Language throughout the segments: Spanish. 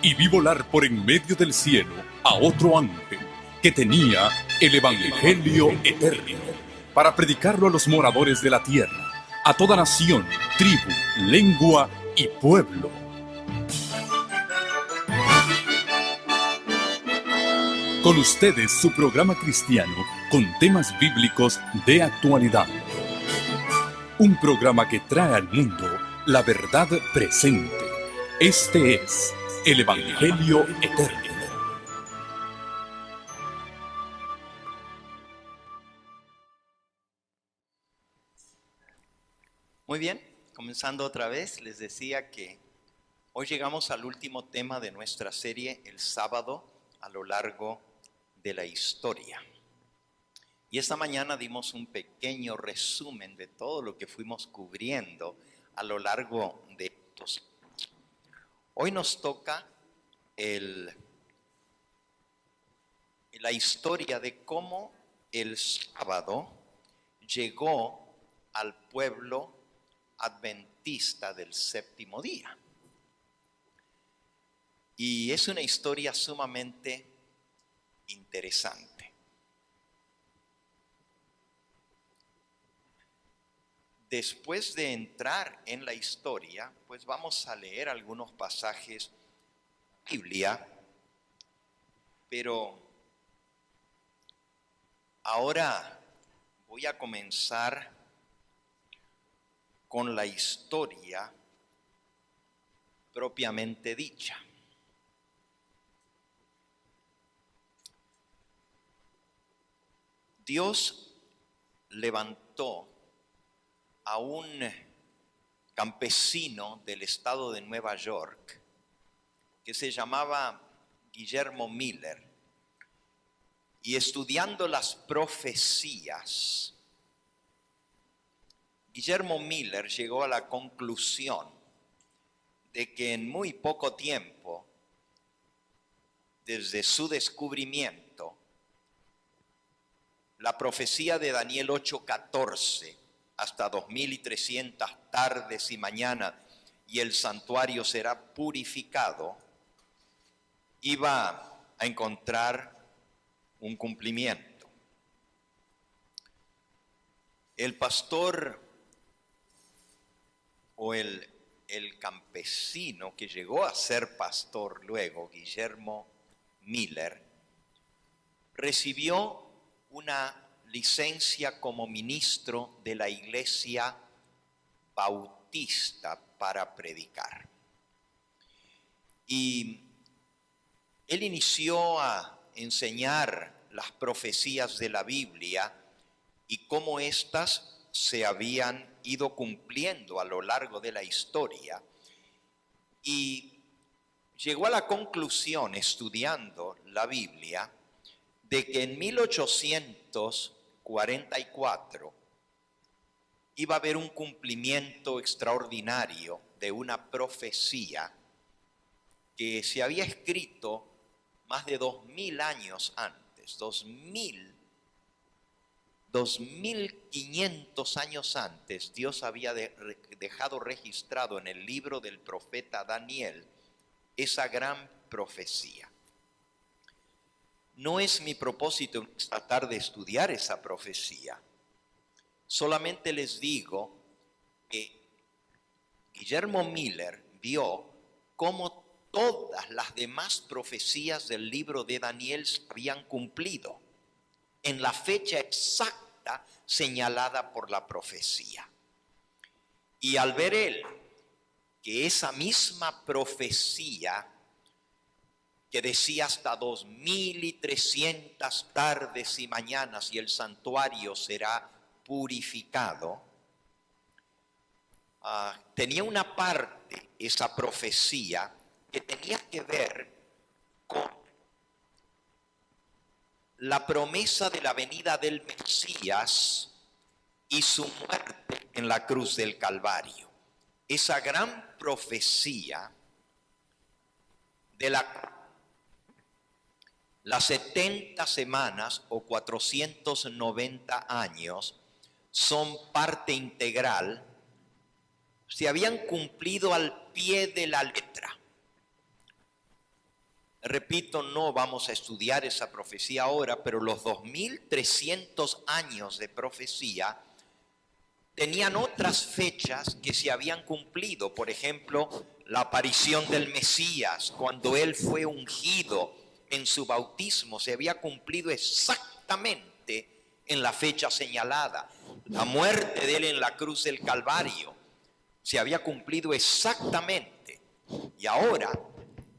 y vi volar por en medio del cielo a otro ángel que tenía el Evangelio eterno para predicarlo a los moradores de la tierra, a toda nación, tribu, lengua y pueblo. Con ustedes su programa cristiano con temas bíblicos de actualidad. Un programa que trae al mundo la verdad presente. Este es el Evangelio eterno. Muy bien, comenzando otra vez, les decía que hoy llegamos al último tema de nuestra serie, el sábado a lo largo de la historia. Y esta mañana dimos un pequeño resumen de todo lo que fuimos cubriendo a lo largo de estos años. Hoy nos toca la historia de cómo el sábado llegó al pueblo adventista del séptimo día. Y es una historia sumamente interesante. Después de entrar en la historia, pues vamos a leer algunos pasajes de la Biblia, pero ahora voy a comenzar con la historia propiamente dicha. Dios levantó a un campesino del estado de Nueva York que se llamaba Guillermo Miller, y estudiando las profecías, Guillermo Miller llegó a la conclusión de que en muy poco tiempo, desde su descubrimiento, la profecía de Daniel 8:14, hasta 2300 tardes y mañanas, y el santuario será purificado, iba a encontrar un cumplimiento. El pastor o el campesino que llegó a ser pastor luego, Guillermo Miller, recibió una licencia como ministro de la Iglesia Bautista para predicar. Y él inició a enseñar las profecías de la Biblia y cómo éstas se habían ido cumpliendo a lo largo de la historia, y llegó a la conclusión, estudiando la Biblia, de que en 1844 iba a haber un cumplimiento extraordinario de una profecía que se había escrito más de 2000 años antes, 2500 años antes. Dios había dejado registrado en el libro del profeta Daniel esa gran profecía. No es mi propósito tratar de estudiar esa profecía. Solamente les digo que Guillermo Miller vio cómo todas las demás profecías del libro de Daniel se habían cumplido en la fecha exacta señalada por la profecía. Y al ver él que esa misma profecía que decía hasta 2300 tardes y mañanas y el santuario será purificado, tenía una parte, esa profecía, que tenía que ver con la promesa de la venida del Mesías y su muerte en la cruz del Calvario. Esa gran profecía de las 70 semanas o 490 años son parte integral, se habían cumplido al pie de la letra. Repito, no vamos a estudiar esa profecía ahora, pero los 2300 años de profecía tenían otras fechas que se habían cumplido. Por ejemplo, la aparición del Mesías, cuando él fue ungido en su bautismo, se había cumplido exactamente en la fecha señalada. La muerte de él en la cruz del Calvario se había cumplido exactamente. Y ahora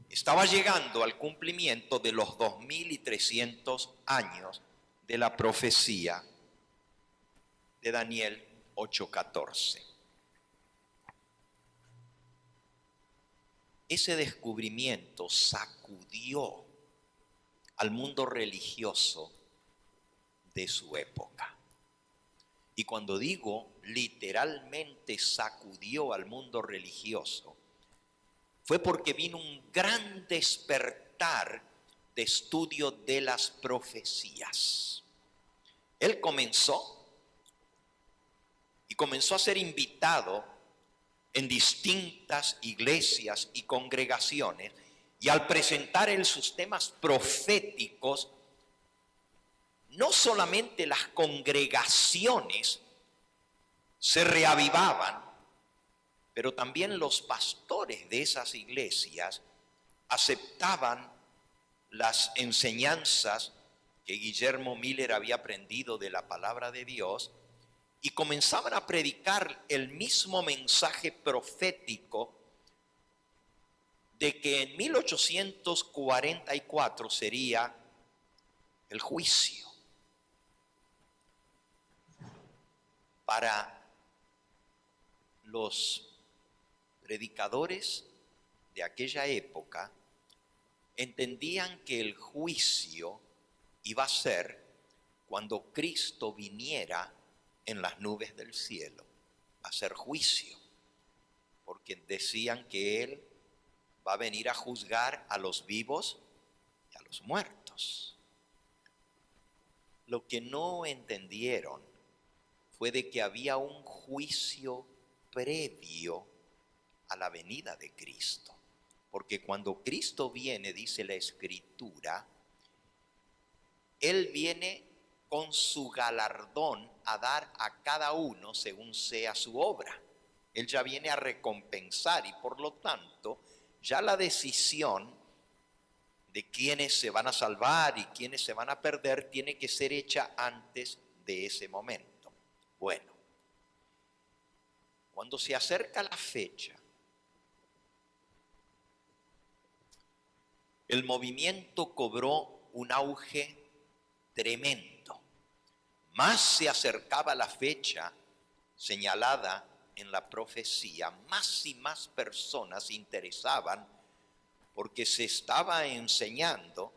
estaba llegando al cumplimiento de los 2300 años de la profecía de Daniel 8:14. Ese descubrimiento sacudió al mundo religioso de su época. Y cuando digo literalmente sacudió al mundo religioso, fue porque vino un gran despertar de estudio de las profecías. Él comenzó a ser invitado en distintas iglesias y congregaciones, y al presentar él sus temas proféticos, no solamente las congregaciones se reavivaban, pero también los pastores de esas iglesias aceptaban las enseñanzas que Guillermo Miller había aprendido de la palabra de Dios y comenzaban a predicar el mismo mensaje profético de que en 1844 sería el juicio. Para los predicadores de aquella época, entendían que el juicio iba a ser cuando Cristo viniera en las nubes del cielo a hacer juicio, porque decían que Él va a venir a juzgar a los vivos y a los muertos. Lo que no entendieron fue de que había un juicio previo a la venida de Cristo. Porque cuando Cristo viene, dice la Escritura, Él viene con su galardón a dar a cada uno según sea su obra. Él ya viene a recompensar y por lo tanto ya la decisión de quiénes se van a salvar y quiénes se van a perder tiene que ser hecha antes de ese momento. Bueno, cuando se acerca la fecha, el movimiento cobró un auge tremendo. Más se acercaba la fecha señalada en la profecía, más y más personas se interesaban porque se estaba enseñando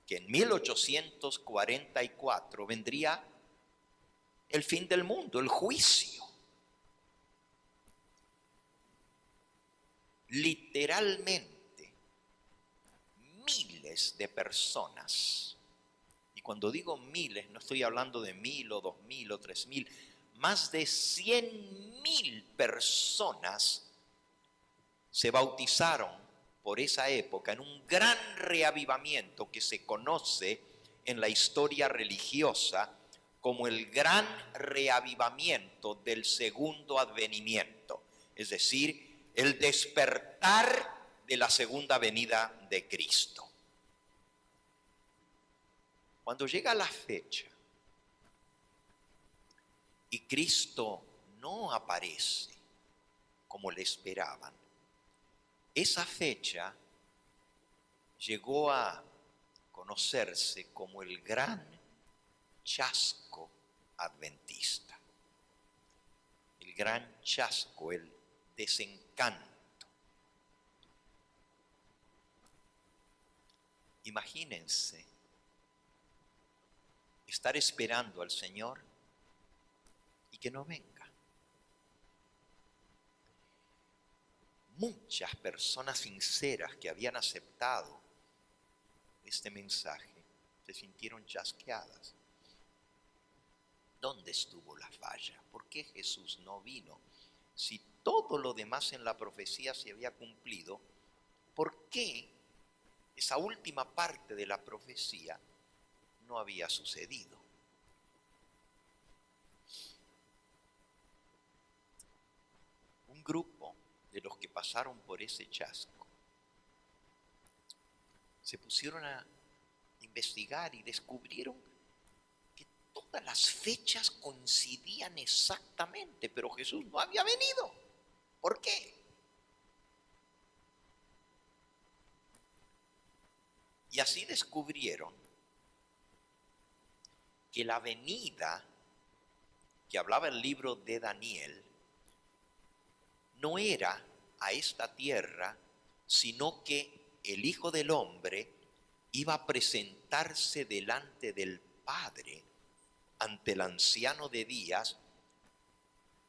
que en 1844 vendría el fin del mundo, el juicio. Literalmente, miles de personas, y cuando digo miles no estoy hablando de 1000 o 2000 o 3000, más de 100,000 personas se bautizaron por esa época en un gran reavivamiento que se conoce en la historia religiosa como el gran reavivamiento del segundo advenimiento, es decir, el despertar de la segunda venida de Cristo. Cuando llega la fecha y Cristo no aparece como le esperaban, esa fecha llegó a conocerse como el gran chasco adventista, el gran chasco, el desencanto. Imagínense estar esperando al Señor y que no venga. Muchas personas sinceras que habían aceptado este mensaje se sintieron chasqueadas. ¿Dónde estuvo la falla? ¿Por qué Jesús no vino? Si todo lo demás en la profecía se había cumplido, ¿por qué esa última parte de la profecía no había sucedido. Un grupo de los que pasaron por ese chasco se pusieron a investigar y descubrieron que todas las fechas coincidían exactamente, pero Jesús no había venido. ¿Por qué? Y así descubrieron que la venida que hablaba el libro de Daniel no era a esta tierra, sino que el Hijo del Hombre iba a presentarse delante del Padre ante el anciano de días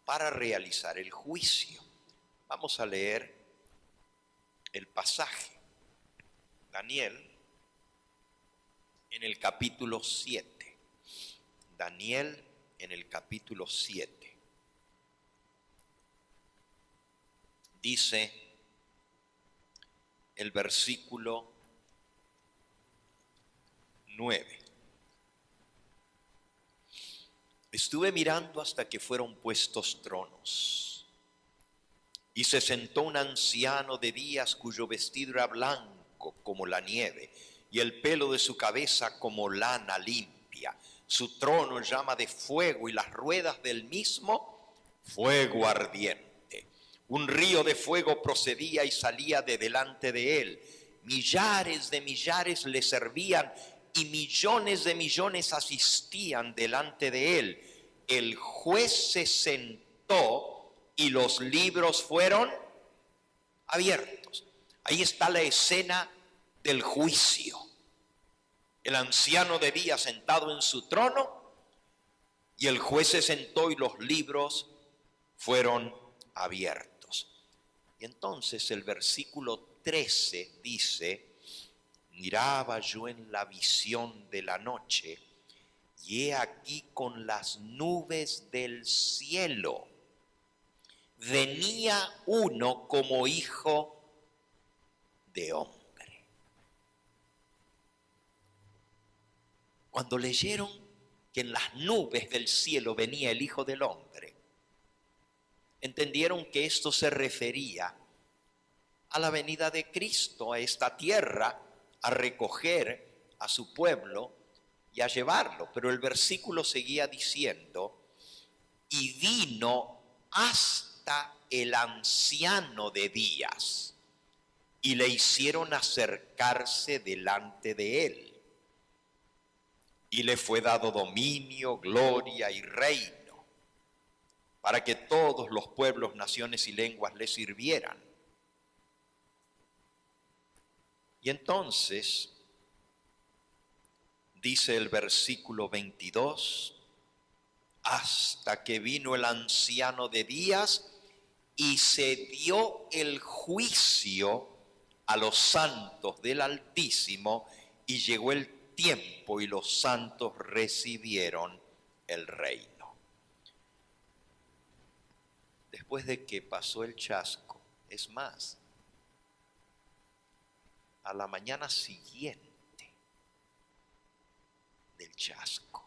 para realizar el juicio. Vamos a leer el pasaje. Daniel en el capítulo 7. Daniel en el capítulo 7. Dice el versículo 9. Estuve mirando hasta que fueron puestos tronos, y se sentó un anciano de días cuyo vestido era blanco como la nieve, y el pelo de su cabeza como lana limpia. Su trono llama de fuego, y las ruedas del mismo fuego ardiente. Un río de fuego procedía y salía de delante de él. Millares de millares le servían, y millones de millones asistían delante de él. El juez se sentó y los libros fueron abiertos. Ahí está la escena del juicio. El anciano de días sentado en su trono, y el juez se sentó y los libros fueron abiertos. Y entonces el versículo 13 dice: miraba yo en la visión de la noche, y he aquí con las nubes del cielo venía uno como hijo de hombre. Cuando leyeron que en las nubes del cielo venía el Hijo del Hombre, entendieron que esto se refería a la venida de Cristo a esta tierra, a recoger a su pueblo y a llevarlo. Pero el versículo seguía diciendo: y vino hasta el anciano de días, y le hicieron acercarse delante de él. Y le fue dado dominio, gloria y reino, para que todos los pueblos, naciones y lenguas le sirvieran. Y entonces, dice el versículo 22, hasta que vino el anciano de días y se dio el juicio a los santos del Altísimo, y llegó el tiempo y los santos recibieron el reino. Después de que pasó el chasco, es más, a la mañana siguiente del chasco.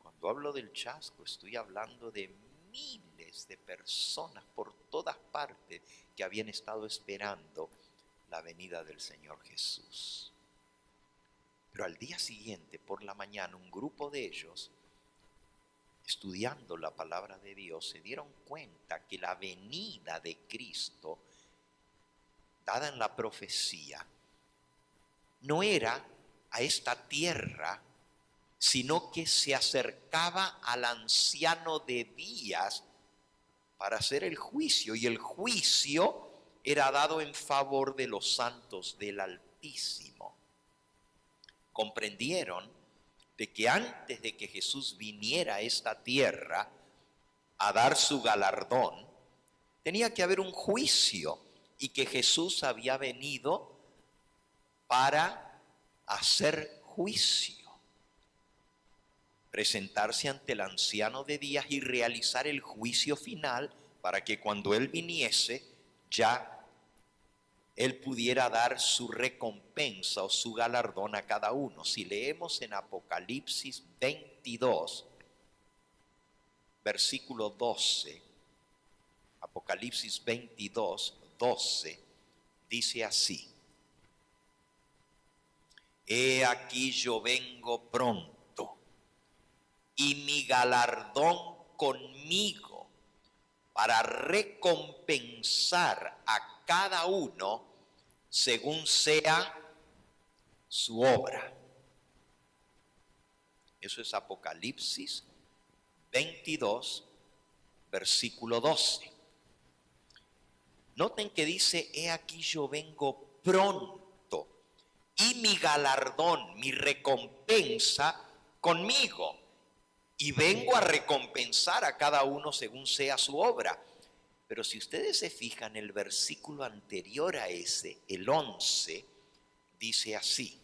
Cuando hablo del chasco, estoy hablando de miles de personas por todas partes que habían estado esperando la venida del Señor Jesús. Pero al día siguiente, por la mañana, un grupo de ellos, estudiando la palabra de Dios, se dieron cuenta que la venida de Cristo, dada en la profecía, no era a esta tierra, sino que se acercaba al anciano de días para hacer el juicio. Y el juicio era dado en favor de los santos del Altísimo. Comprendieron de que antes de que Jesús viniera a esta tierra a dar su galardón, tenía que haber un juicio, y que Jesús había venido para hacer juicio, presentarse ante el anciano de días y realizar el juicio final, para que cuando Él viniese ya Él pudiera dar su recompensa o su galardón a cada uno. Si leemos en Apocalipsis 22, versículo 12, Apocalipsis 22, 12, dice así: He aquí yo vengo pronto, y mi galardón conmigo, para recompensar a cada uno según sea su obra. Eso es Apocalipsis 22, versículo 12. Noten que dice: he aquí yo vengo pronto, y mi galardón, mi recompensa conmigo. Y vengo a recompensar a cada uno según sea su obra. Pero si ustedes se fijan, el versículo anterior a ese, el 11, dice así: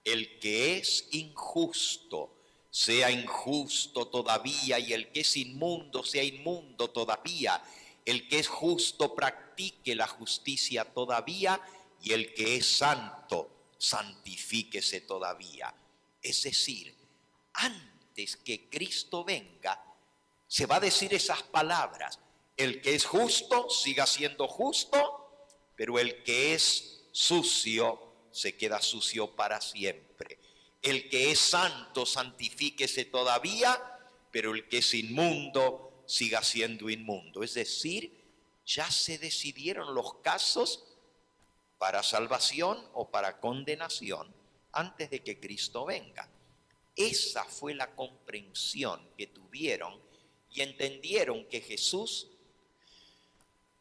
el que es injusto, sea injusto todavía, y el que es inmundo, sea inmundo todavía. El que es justo, practique la justicia todavía, y el que es santo, santifíquese todavía. Es decir, antes que Cristo venga, se va a decir esas palabras: el que es justo, siga siendo justo, pero el que es sucio, se queda sucio para siempre. El que es santo, santifíquese todavía, pero el que es inmundo, siga siendo inmundo. Es decir, ya se decidieron los casos para salvación o para condenación antes de que Cristo venga. Esa fue la comprensión que tuvieron y entendieron que Jesús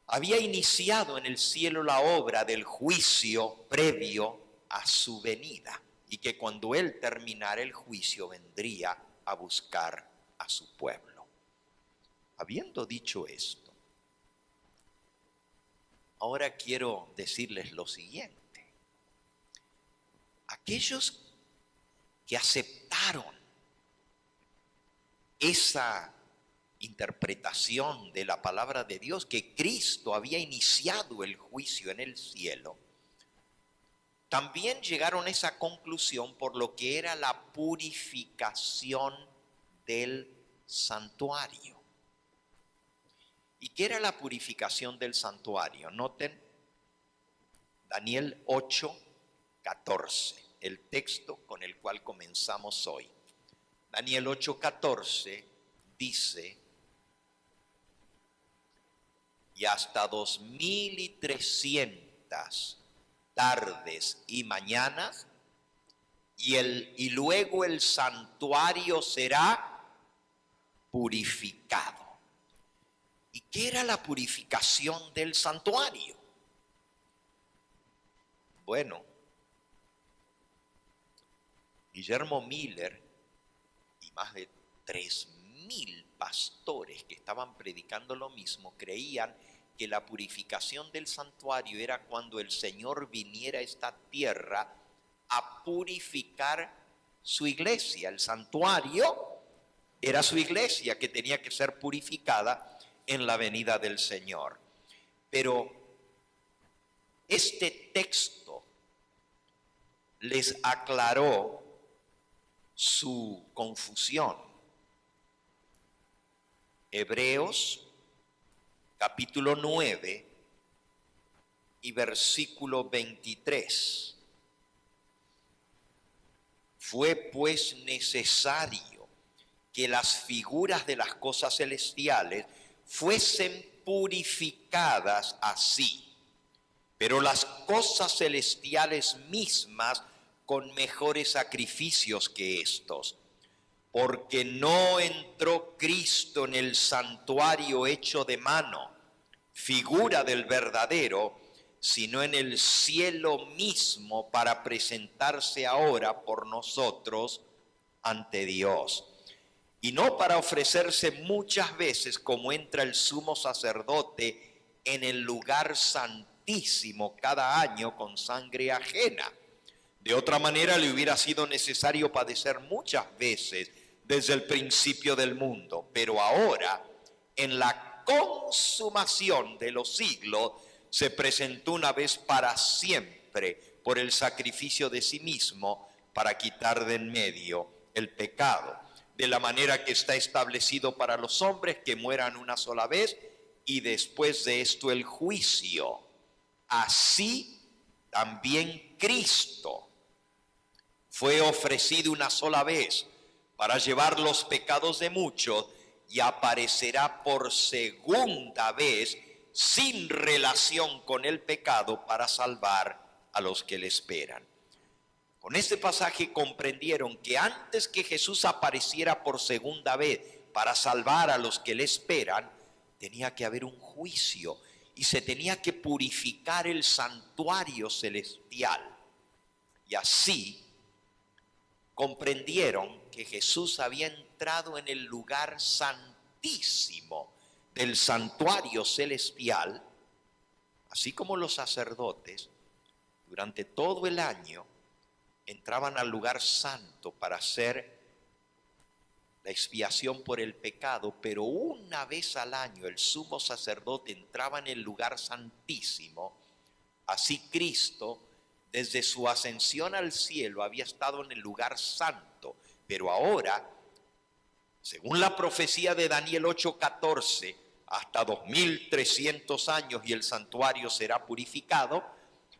había iniciado en el cielo la obra del juicio previo a su venida, y que cuando Él terminara el juicio vendría a buscar a su pueblo. Habiendo dicho esto, ahora quiero decirles lo siguiente: aquellos que aceptaron esa interpretación de la palabra de Dios, que Cristo había iniciado el juicio en el cielo, también llegaron a esa conclusión por lo que era la purificación del santuario. ¿Y qué era la purificación del santuario? Noten Daniel 8, 14, el texto con el cual comenzamos hoy. Daniel 8, 14 dice: y hasta 2300 tardes y mañanas, y luego el santuario será purificado. ¿Y qué era la purificación del santuario? Bueno, Guillermo Miller y más de 3000 pastores que estaban predicando lo mismo creían que la purificación del santuario era cuando el Señor viniera a esta tierra a purificar su iglesia. El santuario era su iglesia que tenía que ser purificada en la venida del Señor. Pero este texto les aclaró su confusión. Hebreos capítulo 9 y versículo 23. Fue pues necesario que las figuras de las cosas celestiales fuesen purificadas así, pero las cosas celestiales mismas con mejores sacrificios que estos. Porque no entró Cristo en el santuario hecho de mano, figura del verdadero, sino en el cielo mismo, para presentarse ahora por nosotros ante Dios. Y no para ofrecerse muchas veces como entra el sumo sacerdote en el lugar santísimo cada año con sangre ajena. De otra manera le hubiera sido necesario padecer muchas veces desde el principio del mundo. Pero ahora, en la consumación de los siglos, se presentó una vez para siempre por el sacrificio de sí mismo para quitar de en medio el pecado, de la manera que está establecido para los hombres que mueran una sola vez y después de esto el juicio. Así también Cristo fue ofrecido una sola vez para llevar los pecados de muchos y aparecerá por segunda vez sin relación con el pecado para salvar a los que le esperan. Con este pasaje comprendieron que antes que Jesús apareciera por segunda vez para salvar a los que le esperan, tenía que haber un juicio y se tenía que purificar el santuario celestial. Y así comprendieron que Jesús había entrado en el lugar santísimo del santuario celestial, así como los sacerdotes durante todo el año entraban al lugar santo para hacer la expiación por el pecado, pero una vez al año el sumo sacerdote entraba en el lugar santísimo. Así Cristo, desde su ascensión al cielo, había estado en el lugar santo, pero ahora, según la profecía de Daniel 8:14, hasta 2300 años y el santuario será purificado,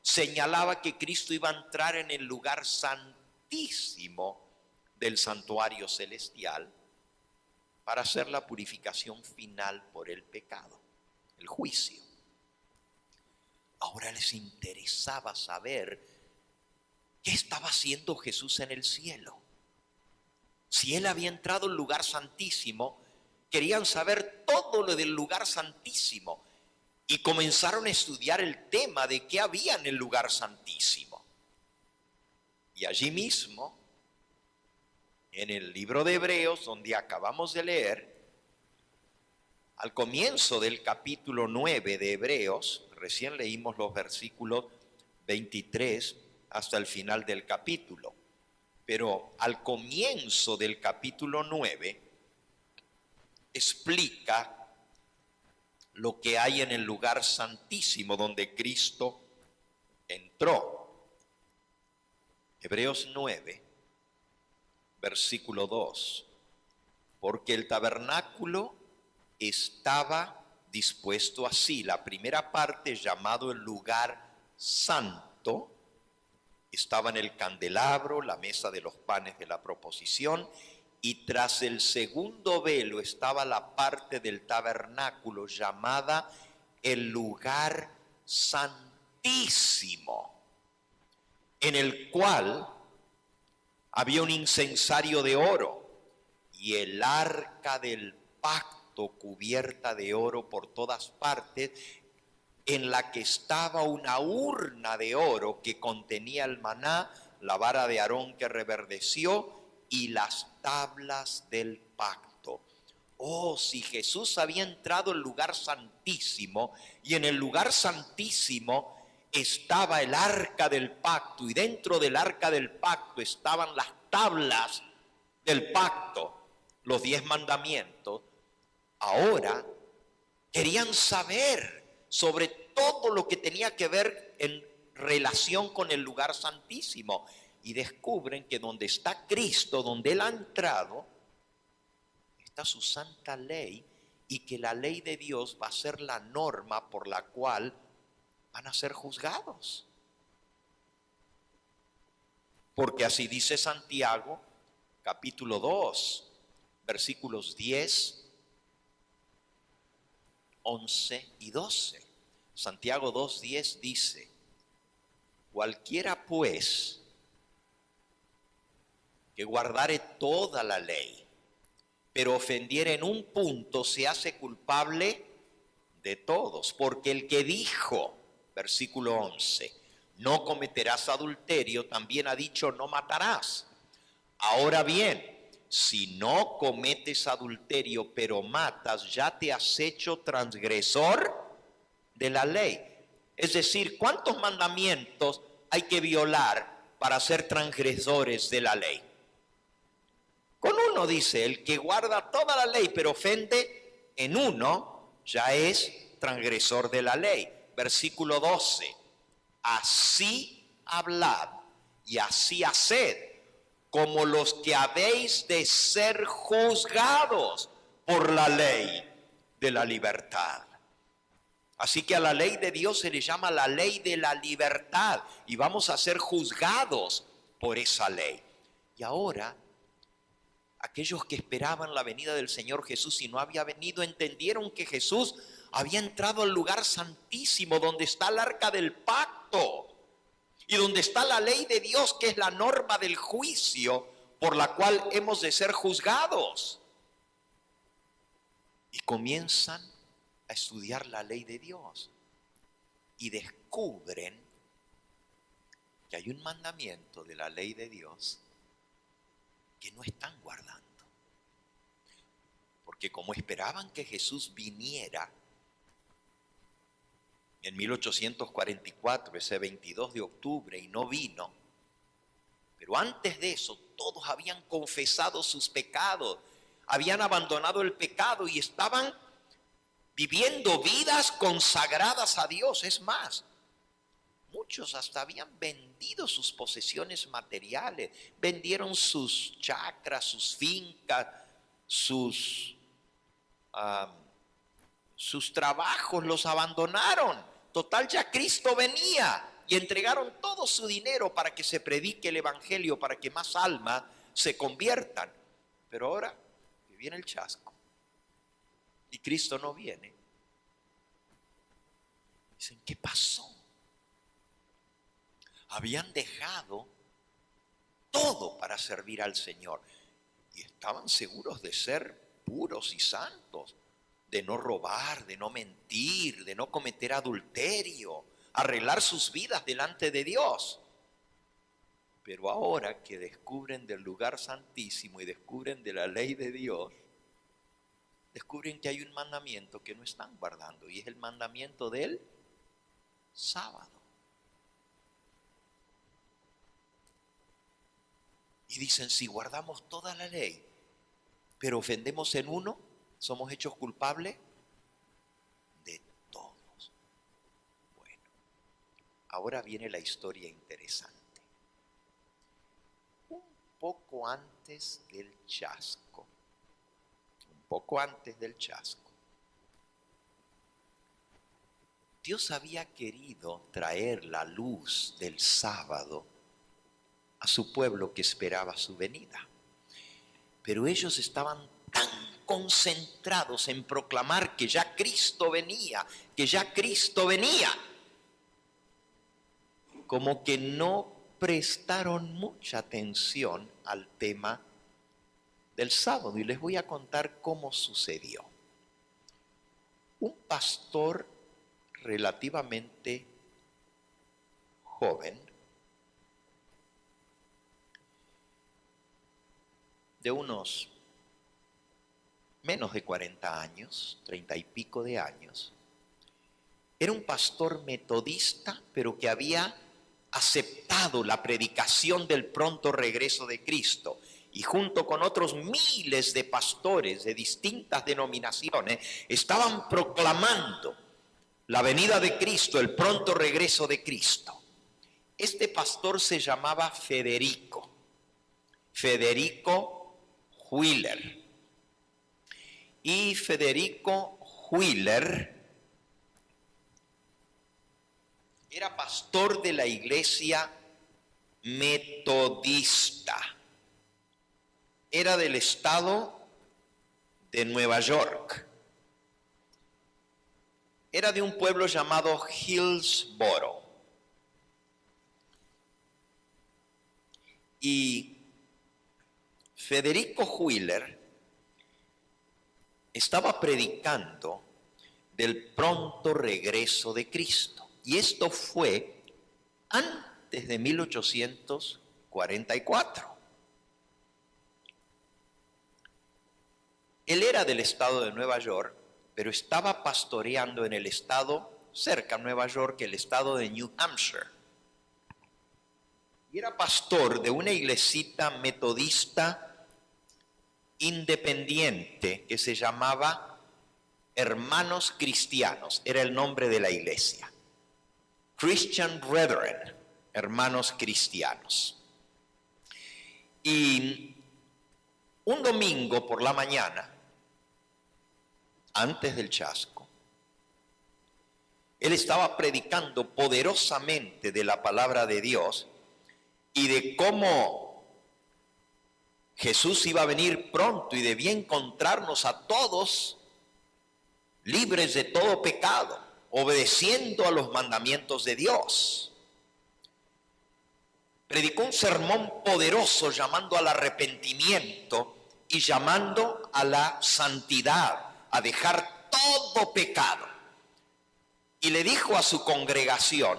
señalaba que Cristo iba a entrar en el lugar santísimo del santuario celestial para hacer la purificación final por el pecado, el juicio. Ahora les interesaba saber qué estaba haciendo Jesús en el cielo. Si él había entrado al lugar santísimo, querían saber todo lo del lugar santísimo y comenzaron a estudiar el tema de qué había en el lugar santísimo. Y allí mismo, en el libro de Hebreos, donde acabamos de leer, al comienzo del capítulo 9 de Hebreos, recién leímos los versículos 23 hasta el final del capítulo, pero al comienzo del capítulo 9 explica lo que hay en el lugar santísimo donde Cristo entró. Hebreos 9, versículo 2. Porque el tabernáculo estaba dispuesto así. La primera parte, llamado el lugar santo, estaba en el candelabro, la mesa de los panes de la proposición, y tras el segundo velo estaba la parte del tabernáculo llamada el lugar santísimo, en el cual había un incensario de oro y el arca del pacto cubierta de oro por todas partes, en la que estaba una urna de oro que contenía el maná, la vara de Aarón que reverdeció y las tablas del pacto. Oh, si Jesús había entrado al lugar santísimo y en el lugar santísimo estaba el arca del pacto y dentro del arca del pacto estaban las tablas del pacto, los 10 mandamientos. Ahora querían saber sobre todo lo que tenía que ver en relación con el lugar santísimo y descubren que donde está Cristo, donde Él ha entrado, está su santa ley y que la ley de Dios va a ser la norma por la cual van a ser juzgados. Porque así dice Santiago, capítulo 2, versículos 10, 11 y 12. Santiago 2:10 dice: cualquiera pues que guardare toda la ley, pero ofendiere en un punto, se hace culpable de todos. Porque el que dijo, versículo 11, no cometerás adulterio, también ha dicho no matarás. Ahora bien, si no cometes adulterio pero matas, ya te has hecho transgresor de la ley. Es decir, ¿cuántos mandamientos hay que violar para ser transgresores de la ley? Con uno dice, el que guarda toda la ley pero ofende en uno, ya es transgresor de la ley. versículo 12. Así hablad y así haced, como los que habéis de ser juzgados por la ley de la libertad. Así que a la ley de Dios se le llama la ley de la libertad y vamos a ser juzgados por esa ley. Y ahora, aquellos que esperaban la venida del Señor Jesús y no había venido, entendieron que Jesús había entrado al lugar santísimo donde está el arca del pacto y donde está la ley de Dios, que es la norma del juicio por la cual hemos de ser juzgados. Y comienzan a estudiar la ley de Dios y descubren que hay un mandamiento de la ley de Dios que no están guardando. Porque como esperaban que Jesús viniera en 1844, ese 22 de octubre, y no vino, pero antes de eso todos habían confesado sus pecados, habían abandonado el pecado y estaban viviendo vidas consagradas a Dios. Es más, muchos hasta habían vendido sus posesiones materiales, vendieron sus chacras, sus fincas, sus trabajos, los abandonaron. Total, ya Cristo venía y entregaron todo su dinero para que se predique el evangelio, para que más almas se conviertan. Pero ahora que viene el chasco y Cristo no viene, dicen, ¿qué pasó? Habían dejado todo para servir al Señor y estaban seguros de ser puros y santos, de no robar, de no mentir, de no cometer adulterio, arreglar sus vidas delante de Dios. Pero ahora que descubren del lugar santísimo y descubren de la ley de Dios, descubren que hay un mandamiento que no están guardando, y es el mandamiento del sábado. Y dicen, si guardamos toda la ley, pero ofendemos en uno, somos hechos culpables de todos. Bueno, ahora viene la historia interesante. Un poco antes del chasco, Dios había querido traer la luz del sábado a su pueblo que esperaba su venida. Pero ellos estaban tan concentrados en proclamar que ya Cristo venía, como que no prestaron mucha atención al tema del sábado. Y les voy a contar cómo sucedió. Un pastor relativamente joven, de unos menos de 40 años, 30 y pico de años, era un pastor metodista, pero que había aceptado la predicación del pronto regreso de Cristo, y junto con otros miles de pastores de distintas denominaciones estaban proclamando la venida de Cristo, el pronto regreso de Cristo. Este pastor se llamaba Federico Wheeler. Y Federico Wheeler era pastor de la iglesia metodista. Era del estado de Nueva York. Era de un pueblo llamado Hillsboro. Y Federico Wheeler estaba predicando del pronto regreso de Cristo. Y esto fue antes de 1844. Él era del estado de Nueva York, pero estaba pastoreando en el estado cerca de Nueva York, el estado de New Hampshire. Y era pastor de una iglesita metodista independiente que se llamaba Hermanos Cristianos, era el nombre de la iglesia. Christian Brethren, hermanos cristianos. Y un domingo por la mañana, antes del chasco, él estaba predicando poderosamente de la palabra de Dios y de cómo Jesús iba a venir pronto y debía encontrarnos a todos libres de todo pecado, obedeciendo a los mandamientos de Dios. Predicó un sermón poderoso llamando al arrepentimiento y llamando a la santidad, a dejar todo pecado. Y le dijo a su congregación: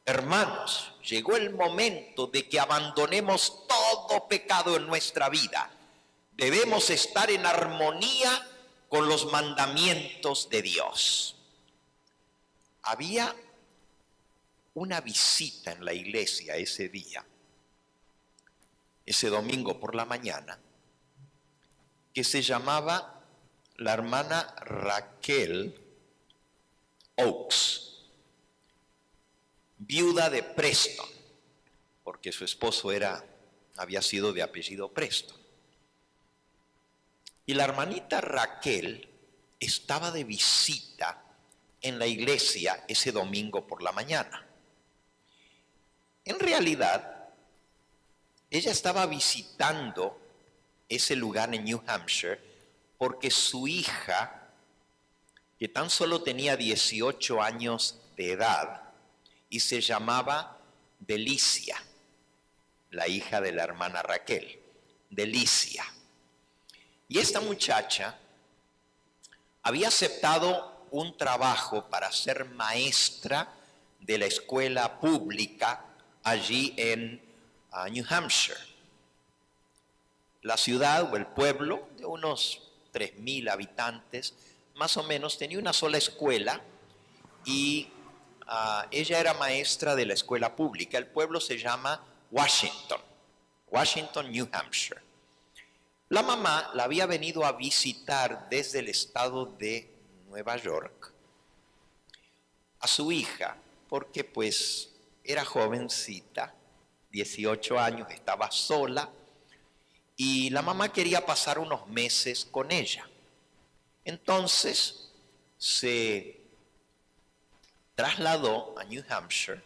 hermanos, llegó el momento de que abandonemos todo pecado en nuestra vida. Debemos estar en armonía con los mandamientos de Dios. Había una visita en la iglesia ese día, ese domingo por la mañana, que se llamaba la hermana Raquel Oaks, viuda de Preston, porque su esposo había sido de apellido Preston. Y la hermanita Raquel estaba de visita en la iglesia ese domingo por la mañana. En realidad, ella estaba visitando ese lugar en New Hampshire porque su hija, que tan solo tenía 18 años de edad y se llamaba Delicia, la hija de la hermana Raquel, Delicia. Y esta muchacha había aceptado un trabajo para ser maestra de la escuela pública allí en New Hampshire. La ciudad o el pueblo de unos 3,000 habitantes, más o menos, tenía una sola escuela y ella era maestra de la escuela pública. El pueblo se llama Washington, New Hampshire. La mamá la había venido a visitar desde el estado de Nueva York a su hija, porque pues era jovencita, 18 años, estaba sola, y la mamá quería pasar unos meses con ella. Entonces se trasladó a New Hampshire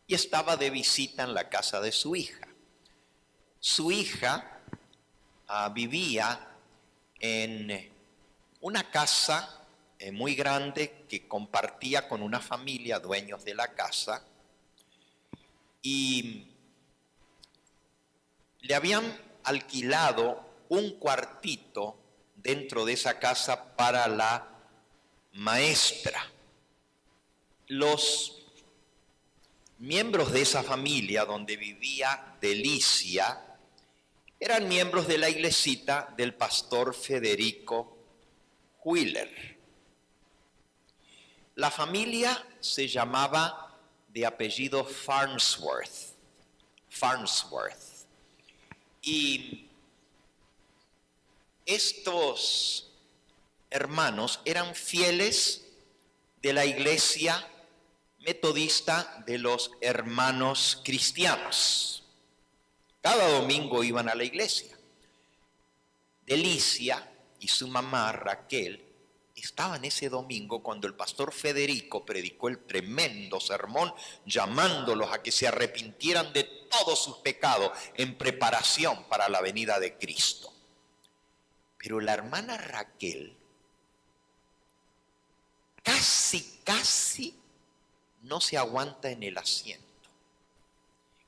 y estaba de visita en la casa de su hija. Su hija vivía en una casa muy grande que compartía con una familia, dueños de la casa, y le habían alquilado un cuartito dentro de esa casa para la maestra. Los miembros de esa familia donde vivía Delicia eran miembros de la iglesita del pastor Federico Wheeler. La familia se llamaba de apellido Farnsworth. Y estos hermanos eran fieles de la iglesia metodista de los hermanos cristianos. Cada domingo iban a la iglesia. Delicia y su mamá Raquel estaban ese domingo cuando el pastor Federico predicó el tremendo sermón llamándolos a que se arrepintieran de todos sus pecados en preparación para la venida de Cristo. Pero la hermana Raquel casi no se aguanta en el asiento.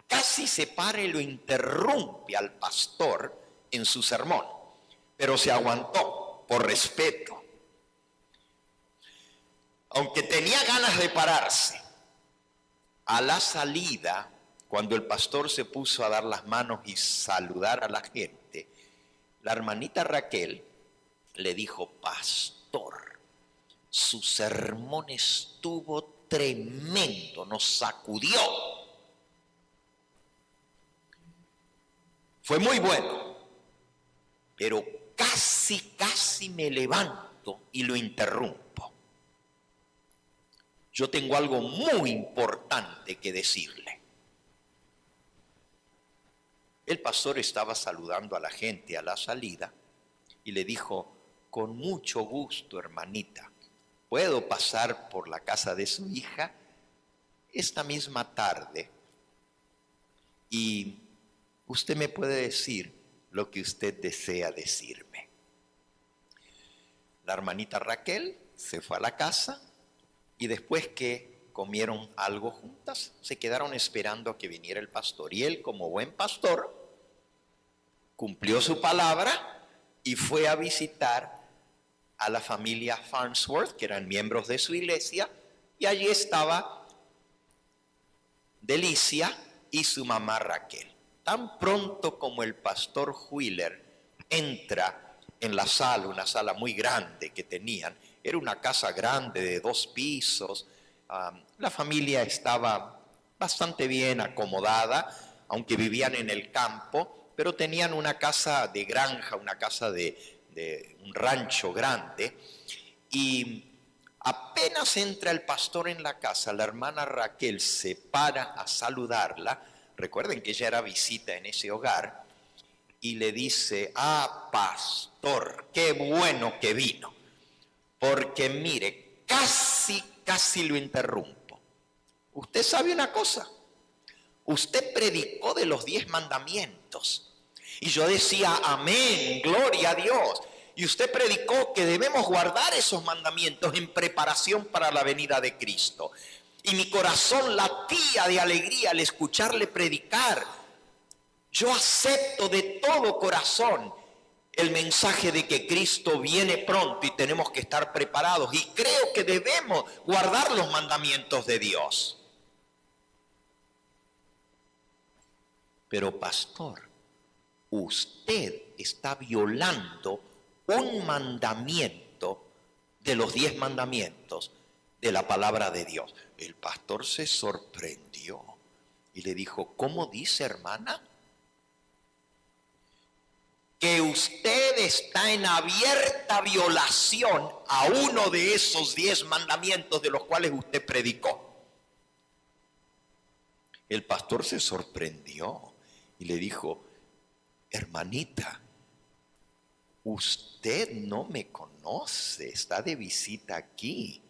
Casi se para y lo interrumpe al pastor en su sermón, pero se aguantó por respeto. Aunque tenía ganas de pararse, a la salida, cuando el pastor se puso a dar las manos y saludar a la gente, la hermanita Raquel le dijo: pastor, su sermón estuvo tremendo, nos sacudió. Fue muy bueno, pero casi me levanto y lo interrumpo. yo tengo algo muy importante que decirle. El pastor estaba saludando a la gente a la salida y le dijo, con mucho gusto, hermanita, ¿puedo pasar por la casa de su hija esta misma tarde? Y usted me puede decir lo que usted desea decirme. La hermanita Raquel se fue a la casa y después que comieron algo juntas, se quedaron esperando a que viniera el pastor. Y él, como buen pastor, cumplió su palabra y fue a visitar a la familia Farnsworth, que eran miembros de su iglesia, y allí estaba Delicia y su mamá Raquel. Tan pronto como el pastor Wheeler entra en la sala, una sala muy grande que tenían, era una casa grande de 2 pisos, la familia estaba bastante bien acomodada, aunque vivían en el campo, pero tenían una casa de granja, una casa de un rancho grande, y apenas entra el pastor en la casa, la hermana Raquel se para a saludarla. Recuerden que ella era visita en ese hogar, y le dice, pastor, qué bueno que vino, porque mire, casi lo interrumpo. Usted sabe una cosa, usted predicó de los 10 mandamientos, y yo decía, amén, gloria a Dios, y usted predicó que debemos guardar esos mandamientos en preparación para la venida de Cristo. Y mi corazón latía de alegría al escucharle predicar. Yo acepto de todo corazón el mensaje de que Cristo viene pronto y tenemos que estar preparados. Y creo que debemos guardar los mandamientos de Dios. Pero pastor, usted está violando un mandamiento de los 10 mandamientos de la palabra de Dios. El pastor se sorprendió y le dijo, ¿cómo dice, hermana? Que usted está en abierta violación a uno de esos 10 mandamientos de los cuales usted predicó. El pastor se sorprendió y le dijo, hermanita, usted no me conoce, está de visita aquí.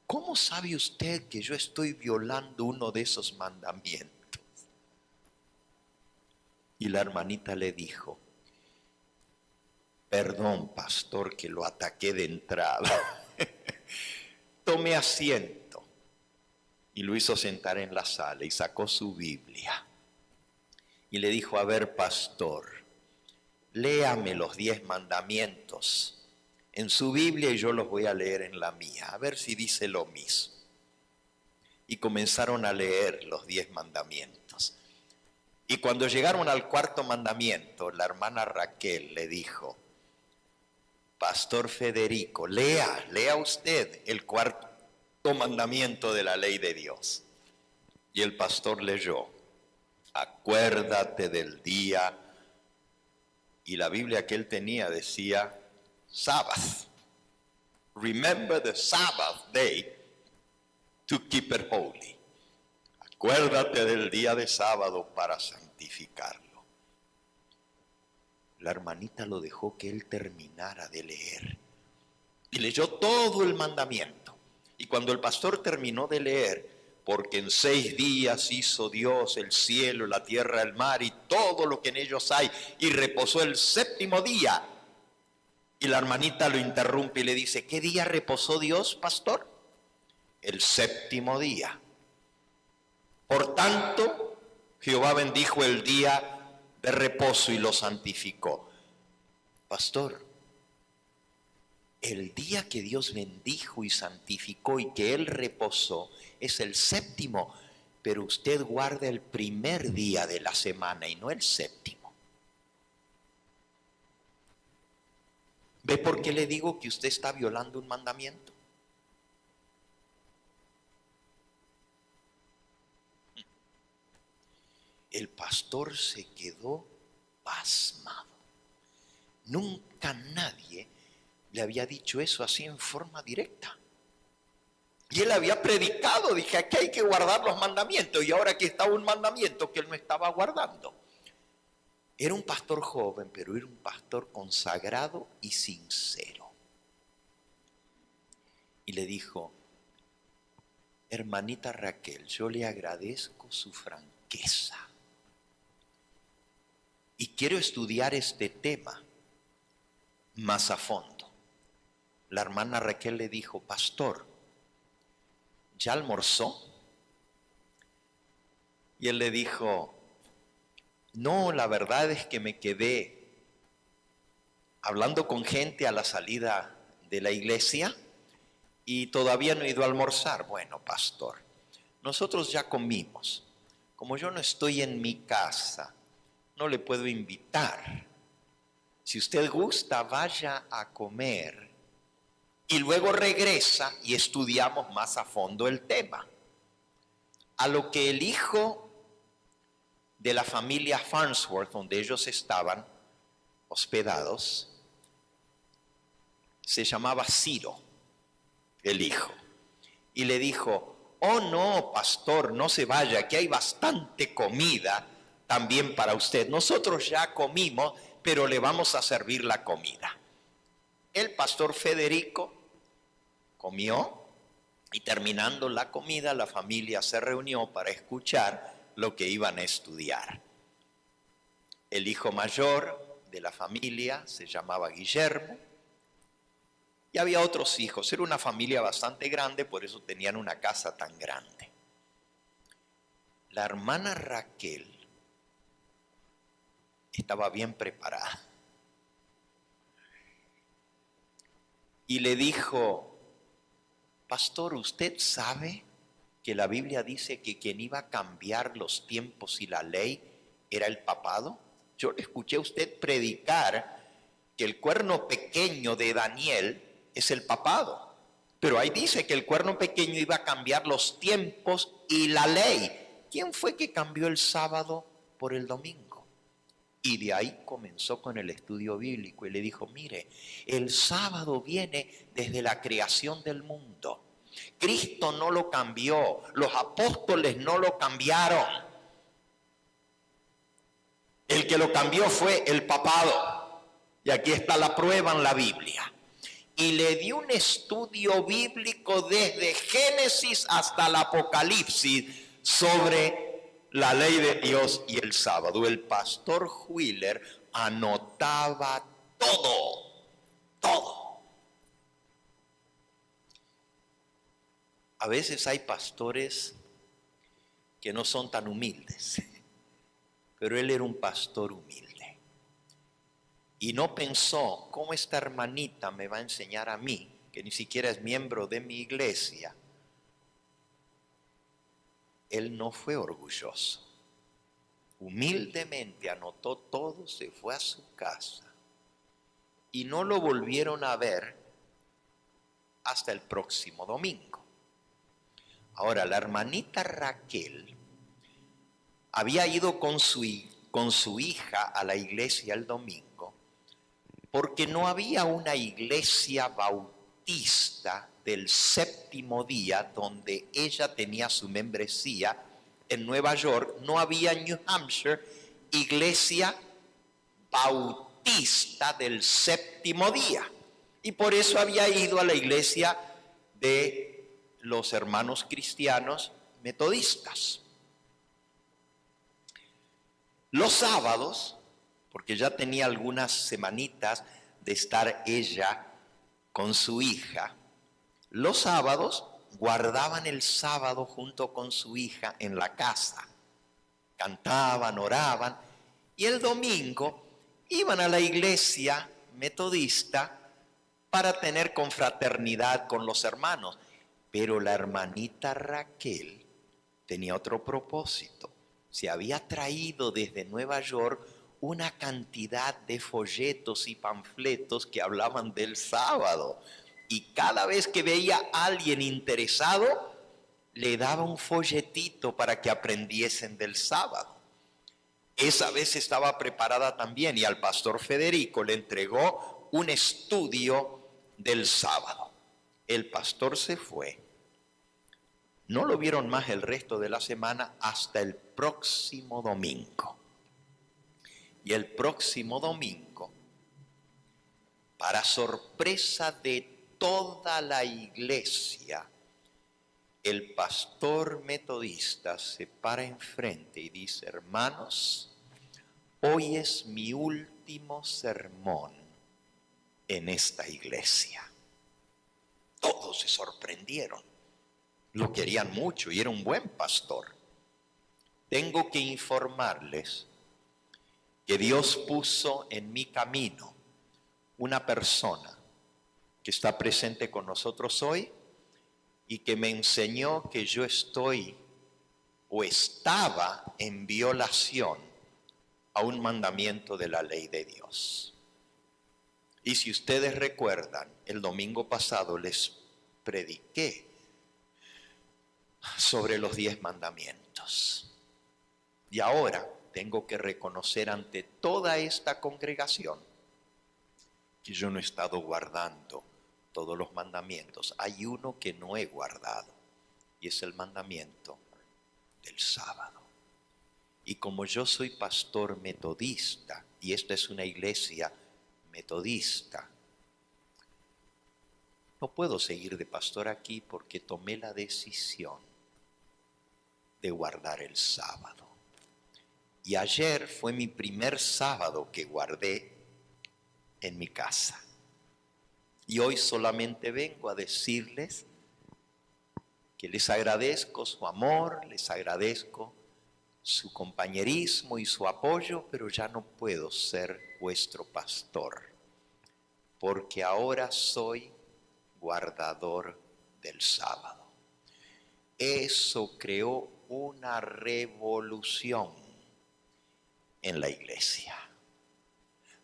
¿Cómo sabe usted que yo estoy violando uno de esos mandamientos? Y la hermanita le dijo, perdón, pastor, que lo ataqué de entrada. Tome asiento. Y lo hizo sentar en la sala y sacó su Biblia. Y le dijo, a ver, pastor, léame los 10 mandamientos en su Biblia y yo los voy a leer en la mía, a ver si dice lo mismo. Y comenzaron a leer los 10 mandamientos. Y cuando llegaron al 4.º mandamiento, la hermana Raquel le dijo, pastor Federico, lea usted el 4.º mandamiento de la ley de Dios. Y el pastor leyó, acuérdate del día, y la Biblia que él tenía decía, Sabbath. Remember the Sabbath day to keep it holy. Acuérdate del día de sábado para santificarlo. La hermanita lo dejó que él terminara de leer. Y leyó todo el mandamiento. Y cuando el pastor terminó de leer, porque en 6 días hizo Dios el cielo, la tierra, el mar y todo lo que en ellos hay, y reposó el 7.º día. Y la hermanita lo interrumpe y le dice, ¿qué día reposó Dios, pastor? El 7.º día. Por tanto, Jehová bendijo el día de reposo y lo santificó. Pastor, el día que Dios bendijo y santificó y que Él reposó es el 7.º, pero usted guarda el primer día de la semana y no el 7.º. ¿Ve por qué le digo que usted está violando un mandamiento? El pastor se quedó pasmado. Nunca nadie le había dicho eso así en forma directa. Y él había predicado, dije, aquí hay que guardar los mandamientos. Y ahora aquí estaba un mandamiento que él no estaba guardando. Era un pastor joven, pero era un pastor consagrado y sincero. Y le dijo, hermanita Raquel, yo le agradezco su franqueza. Y quiero estudiar este tema más a fondo. La hermana Raquel le dijo, pastor, ¿ya almorzó? Y él le dijo, no, la verdad es que me quedé hablando con gente a la salida de la iglesia y todavía no he ido a almorzar. Bueno, pastor, nosotros ya comimos. Como yo no estoy en mi casa, no le puedo invitar. Si usted gusta, vaya a comer y luego regresa y estudiamos más a fondo el tema. A lo que el hijo de la familia Farnsworth, donde ellos estaban hospedados, se llamaba Ciro, el hijo, y le dijo, oh no, pastor, no se vaya, aquí hay bastante comida también para usted. Nosotros ya comimos, pero le vamos a servir la comida. El pastor Federico comió y terminando la comida, la familia se reunió para escuchar lo que iban a estudiar. El hijo mayor de la familia se llamaba Guillermo y había otros hijos. Era una familia bastante grande, por eso tenían una casa tan grande. La hermana Raquel estaba bien preparada y le dijo, pastor, ¿usted sabe que la Biblia dice que quien iba a cambiar los tiempos y la ley era el papado? Yo le escuché a usted predicar que el cuerno pequeño de Daniel es el papado, pero ahí dice que el cuerno pequeño iba a cambiar los tiempos y la ley. ¿Quién fue que cambió el sábado por el domingo? Y de ahí comenzó con el estudio bíblico y le dijo, mire, el sábado viene desde la creación del mundo. Cristo no lo cambió, los apóstoles no lo cambiaron. El que lo cambió fue el papado. Y aquí está la prueba en la Biblia. Y le dio un estudio bíblico desde Génesis hasta el Apocalipsis sobre la ley de Dios y el sábado. El pastor Wheeler anotaba todo. A veces hay pastores que no son tan humildes, pero él era un pastor humilde. Y no pensó, ¿cómo esta hermanita me va a enseñar a mí, que ni siquiera es miembro de mi iglesia? Él no fue orgulloso. Humildemente anotó todo, se fue a su casa. Y no lo volvieron a ver hasta el próximo domingo. Ahora, la hermanita Raquel había ido con su hija a la iglesia el domingo porque no había una iglesia bautista del séptimo día donde ella tenía su membresía en Nueva York. No había en New Hampshire iglesia bautista del séptimo día. Y por eso había ido a la iglesia de los hermanos cristianos metodistas. Los sábados, porque ya tenía algunas semanitas de estar ella con su hija, los sábados guardaban el sábado junto con su hija en la casa. Cantaban, oraban, y el domingo iban a la iglesia metodista para tener confraternidad con los hermanos. Pero la hermanita Raquel tenía otro propósito. Se había traído desde Nueva York una cantidad de folletos y panfletos que hablaban del sábado. Y cada vez que veía a alguien interesado, le daba un folletito para que aprendiesen del sábado. Esa vez estaba preparada también y al pastor Federico le entregó un estudio del sábado. El pastor se fue No lo vieron más el resto de la semana hasta el próximo domingo. Y el próximo domingo, para sorpresa de toda la iglesia, el pastor metodista se para enfrente y dice: hermanos, hoy es mi último sermón en esta iglesia. Todos se sorprendieron. Lo querían mucho y era un buen pastor. Tengo que informarles que Dios puso en mi camino una persona que está presente con nosotros hoy y que me enseñó que yo estoy o estaba en violación a un mandamiento de la ley de Dios. Y si ustedes recuerdan, el domingo pasado les prediqué sobre los 10 mandamientos. Y ahora tengo que reconocer ante toda esta congregación que yo no he estado guardando todos los mandamientos. Hay uno que no he guardado y es el mandamiento del sábado. Y como yo soy pastor metodista y esta es una iglesia metodista, no puedo seguir de pastor aquí porque tomé la decisión de guardar el sábado. Y ayer fue mi primer sábado que guardé en mi casa. Y hoy solamente vengo a decirles que les agradezco su amor, les agradezco su compañerismo y su apoyo, pero ya no puedo ser vuestro pastor, porque ahora soy guardador del sábado. Eso creó una revolución en la iglesia.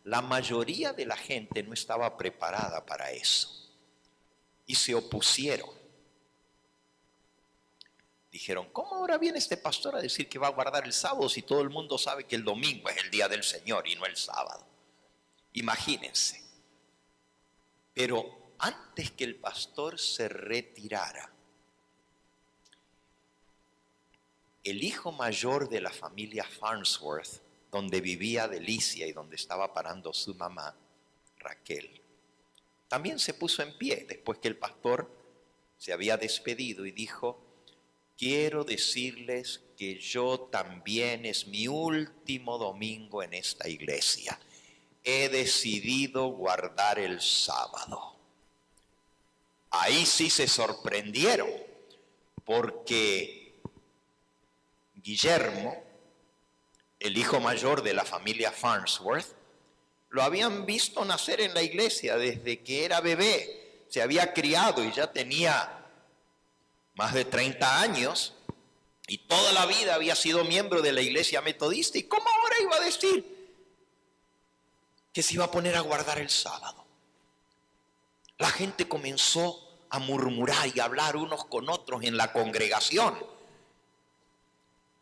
La mayoría de la gente no estaba preparada para eso y se opusieron. Dijeron: ¿cómo ahora viene este pastor a decir que va a guardar el sábado si todo el mundo sabe que el domingo es el día del Señor y no el sábado? Imagínense. Pero antes que el pastor se retirara, el hijo mayor de la familia Farnsworth, donde vivía Delicia y donde estaba parando su mamá, Raquel, también se puso en pie después que el pastor se había despedido y dijo: quiero decirles que yo también es mi último domingo en esta iglesia. He decidido guardar el sábado. Ahí sí se sorprendieron, porque Guillermo, el hijo mayor de la familia Farnsworth, lo habían visto nacer en la iglesia desde que era bebé. Se había criado y ya tenía más de 30 años y toda la vida había sido miembro de la iglesia metodista. ¿Y cómo ahora iba a decir que se iba a poner a guardar el sábado? La gente comenzó a murmurar y a hablar unos con otros en la congregación.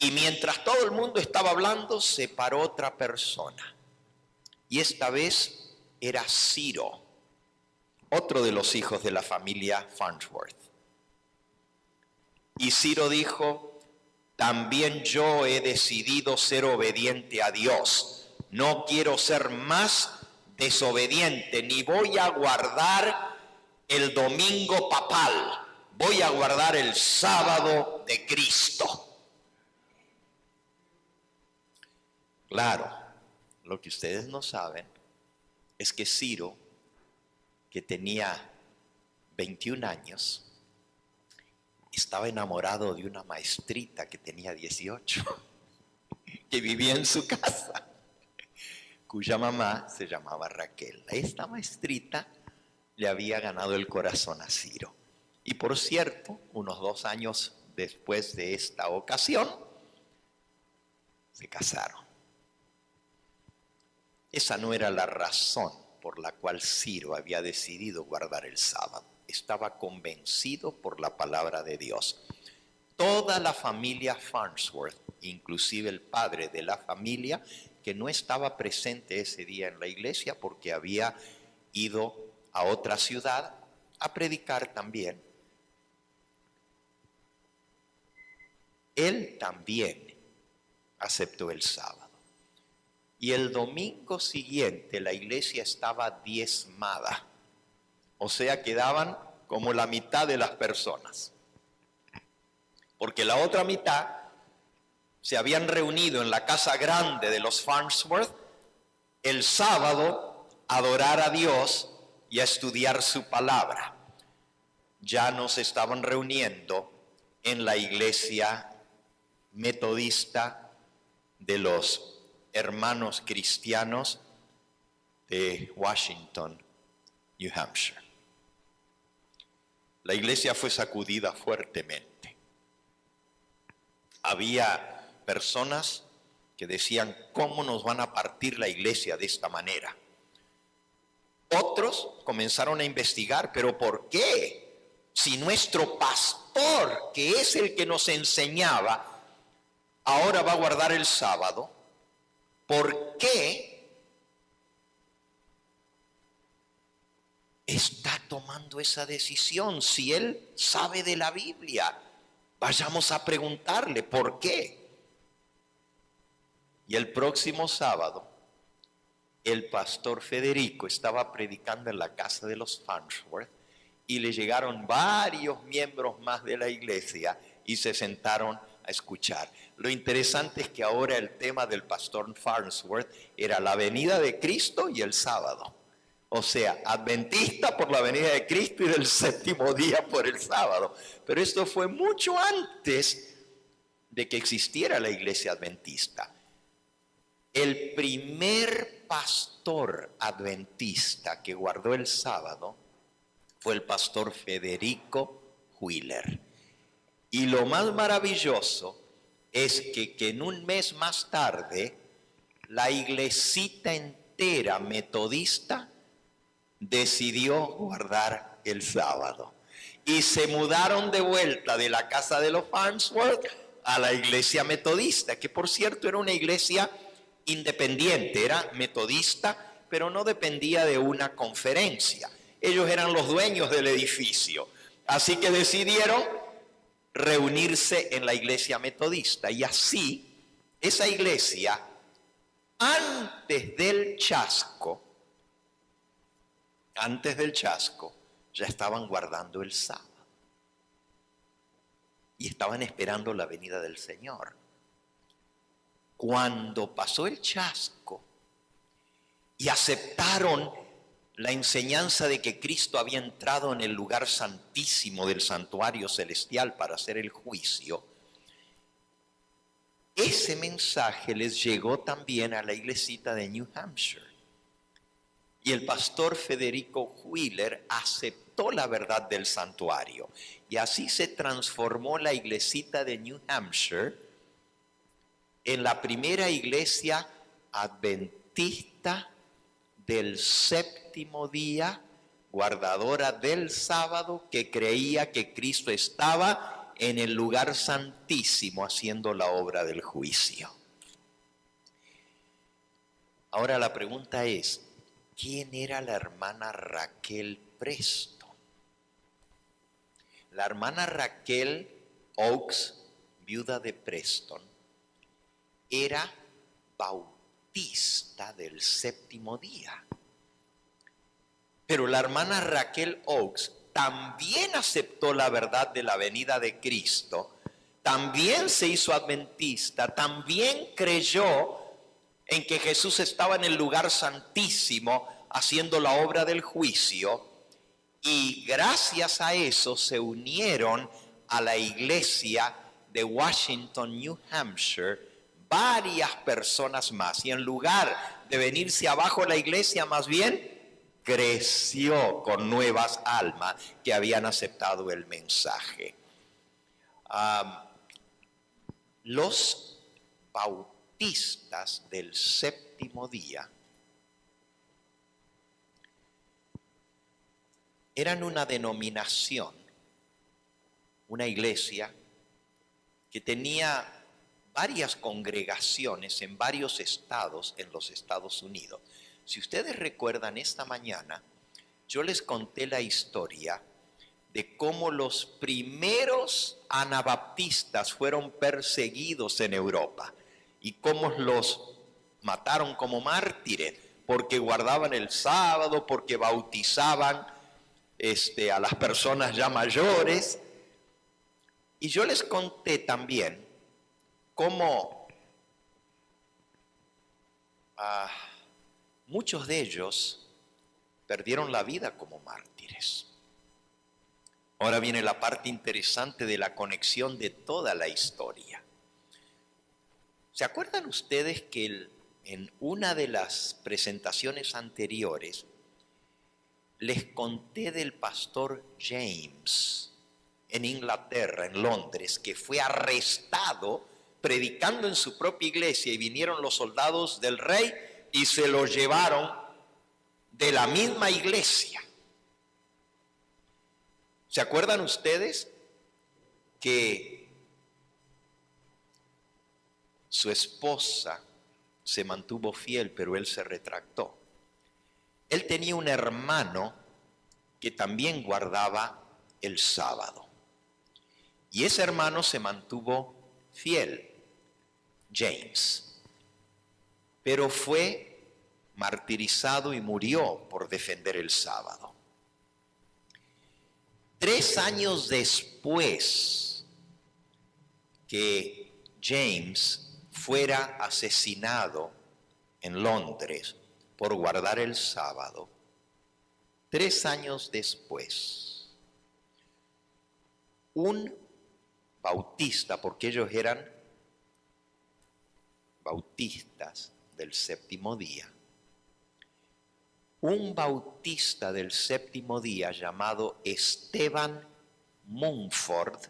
Y mientras todo el mundo estaba hablando, se paró otra persona. Y esta vez era Ciro, otro de los hijos de la familia Farnsworth. Y Ciro dijo: también yo he decidido ser obediente a Dios. No quiero ser más desobediente, ni voy a guardar el domingo papal. Voy a guardar el sábado de Cristo. Claro, lo que ustedes no saben es que Ciro, que tenía 21 años, estaba enamorado de una maestrita que tenía 18, que vivía en su casa, cuya mamá se llamaba Raquel. Esta maestrita le había ganado el corazón a Ciro. Y por cierto, unos 2 años después de esta ocasión, se casaron. Esa no era la razón por la cual Ciro había decidido guardar el sábado. Estaba convencido por la palabra de Dios. Toda la familia Farnsworth, inclusive el padre de la familia, que no estaba presente ese día en la iglesia porque había ido a otra ciudad a predicar también, él también aceptó el sábado. Y el domingo siguiente la iglesia estaba diezmada. O sea, quedaban como la mitad de las personas. Porque la otra mitad se habían reunido en la casa grande de los Farnsworth el sábado a adorar a Dios y a estudiar su palabra. Ya no se estaban reuniendo en la iglesia metodista de los hermanos cristianos de Washington, New Hampshire. La iglesia fue sacudida fuertemente. Había personas que decían, ¿cómo nos van a partir la iglesia de esta manera? Otros comenzaron a investigar, ¿pero por qué? Si nuestro pastor, que es el que nos enseñaba, ahora va a guardar el sábado, ¿por qué está tomando esa decisión? Si él sabe de la Biblia, vayamos a preguntarle por qué. Y el próximo sábado, el pastor Federico estaba predicando en la casa de los Farnsworth y le llegaron varios miembros más de la iglesia y se sentaron a escuchar. Lo interesante es que ahora el tema del pastor Farnsworth era la venida de Cristo y el sábado. O sea, adventista por la venida de Cristo y del séptimo día por el sábado. Pero esto fue mucho antes de que existiera la iglesia adventista. El primer pastor adventista que guardó el sábado fue el pastor Federico Wheeler. Y lo más maravilloso es que en un mes más tarde, la iglesita entera metodista decidió guardar el sábado. Y se mudaron de vuelta de la casa de los Farnsworth a la iglesia metodista, que por cierto era una iglesia independiente, era metodista, pero no dependía de una conferencia. Ellos eran los dueños del edificio. Así que decidieron reunirse en la iglesia metodista. Y así, esa iglesia, antes del chasco, ya estaban guardando el sábado. Y estaban esperando la venida del Señor. Cuando pasó el chasco y aceptaron la enseñanza de que Cristo había entrado en el lugar santísimo del santuario celestial para hacer el juicio, ese mensaje les llegó también a la iglesita de New Hampshire. Y el pastor Federico Wheeler aceptó la verdad del santuario. Y así se transformó la iglesita de New Hampshire en la primera iglesia adventista del séptimo día, guardadora del sábado, que creía que Cristo estaba en el lugar santísimo haciendo la obra del juicio. Ahora la pregunta es, ¿quién era la hermana Raquel Preston? La hermana Raquel Oakes, viuda de Preston, era bautista del séptimo día. Pero la hermana Raquel Oakes también aceptó la verdad de la venida de Cristo, también se hizo adventista, también creyó en que Jesús estaba en el lugar santísimo haciendo la obra del juicio, y gracias a eso se unieron a la iglesia de Washington, New Hampshire, varias personas más, y en lugar de venirse abajo la iglesia, más bien creció con nuevas almas que habían aceptado el mensaje. Los bautistas del séptimo día eran una denominación, una iglesia que tenía varias congregaciones en varios estados en los Estados Unidos. Si ustedes recuerdan, esta mañana yo les conté la historia de cómo los primeros anabaptistas fueron perseguidos en Europa y cómo los mataron como mártires porque guardaban el sábado, porque bautizaban a las personas ya mayores. Y yo les conté también cómo muchos de ellos perdieron la vida como mártires. Ahora viene la parte interesante de la conexión de toda la historia. ¿Se acuerdan ustedes que en una de las presentaciones anteriores les conté del pastor James en Inglaterra, en Londres, que fue arrestado predicando en su propia iglesia y vinieron los soldados del rey y se lo llevaron de la misma iglesia? ¿Se acuerdan ustedes que su esposa se mantuvo fiel, pero él se retractó? Él tenía un hermano que también guardaba el sábado. Y ese hermano se mantuvo fiel, James, pero fue martirizado y murió por defender el sábado. 3 años después que James fuera asesinado en Londres por guardar el sábado, 3 años después, un bautista, porque ellos eran bautistas del séptimo día, un bautista del séptimo día llamado Esteban Mumford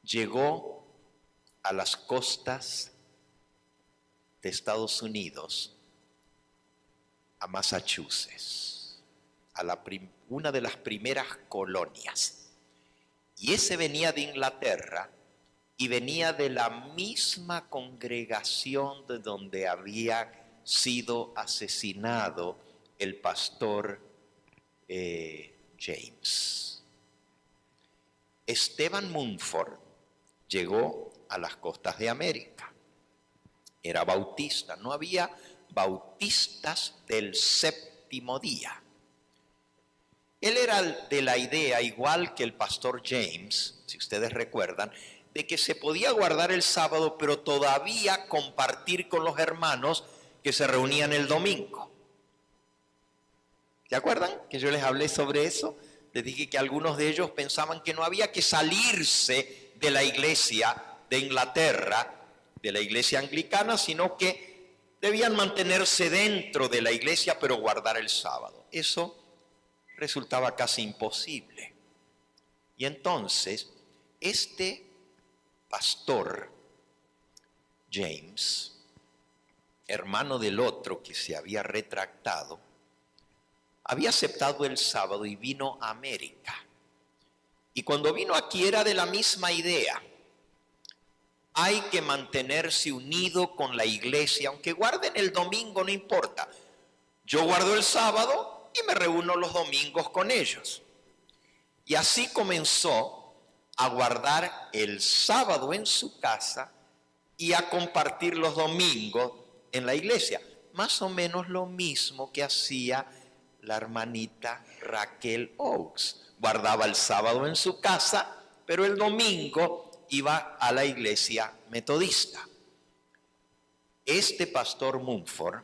llegó a las costas de Estados Unidos, a Massachusetts, a una de las primeras colonias. Y ese venía de Inglaterra y venía de la misma congregación de donde había sido asesinado el pastor James. Esteban Mumford llegó a las costas de América. Era bautista, no había bautistas del séptimo día. Él era de la idea, igual que el pastor James, si ustedes recuerdan, de que se podía guardar el sábado, pero todavía compartir con los hermanos que se reunían el domingo. ¿Se acuerdan que yo les hablé sobre eso? Les dije que algunos de ellos pensaban que no había que salirse de la iglesia de Inglaterra, de la iglesia anglicana, sino que debían mantenerse dentro de la iglesia, pero guardar el sábado. Eso resultaba casi imposible. Y entonces, este pastor James, hermano del otro que se había retractado, había aceptado el sábado y vino a América. Y cuando vino aquí era de la misma idea. Hay que mantenerse unido con la iglesia, aunque guarden el domingo, no importa. Yo guardo el sábado y me reúno los domingos con ellos. Y así comenzó a guardar el sábado en su casa y a compartir los domingos en la iglesia. Más o menos lo mismo que hacía la hermanita Raquel Oaks. Guardaba el sábado en su casa, pero el domingo iba a la iglesia metodista. Este pastor Mumford,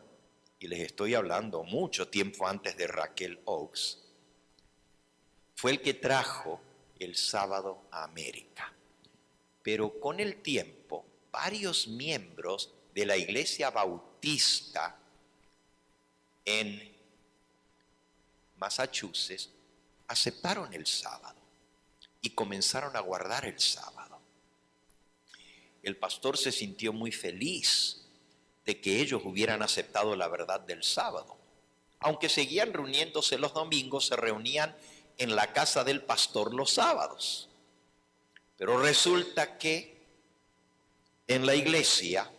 y les estoy hablando mucho tiempo antes de Raquel Oaks, fue el que trajo el sábado a América. Pero con el tiempo, varios miembros de la iglesia bautista en Massachusetts aceptaron el sábado y comenzaron a guardar el sábado. El pastor se sintió muy feliz de que ellos hubieran aceptado la verdad del sábado. Aunque seguían reuniéndose los domingos, se reunían en la casa del pastor los sábados. Pero resulta que en la iglesia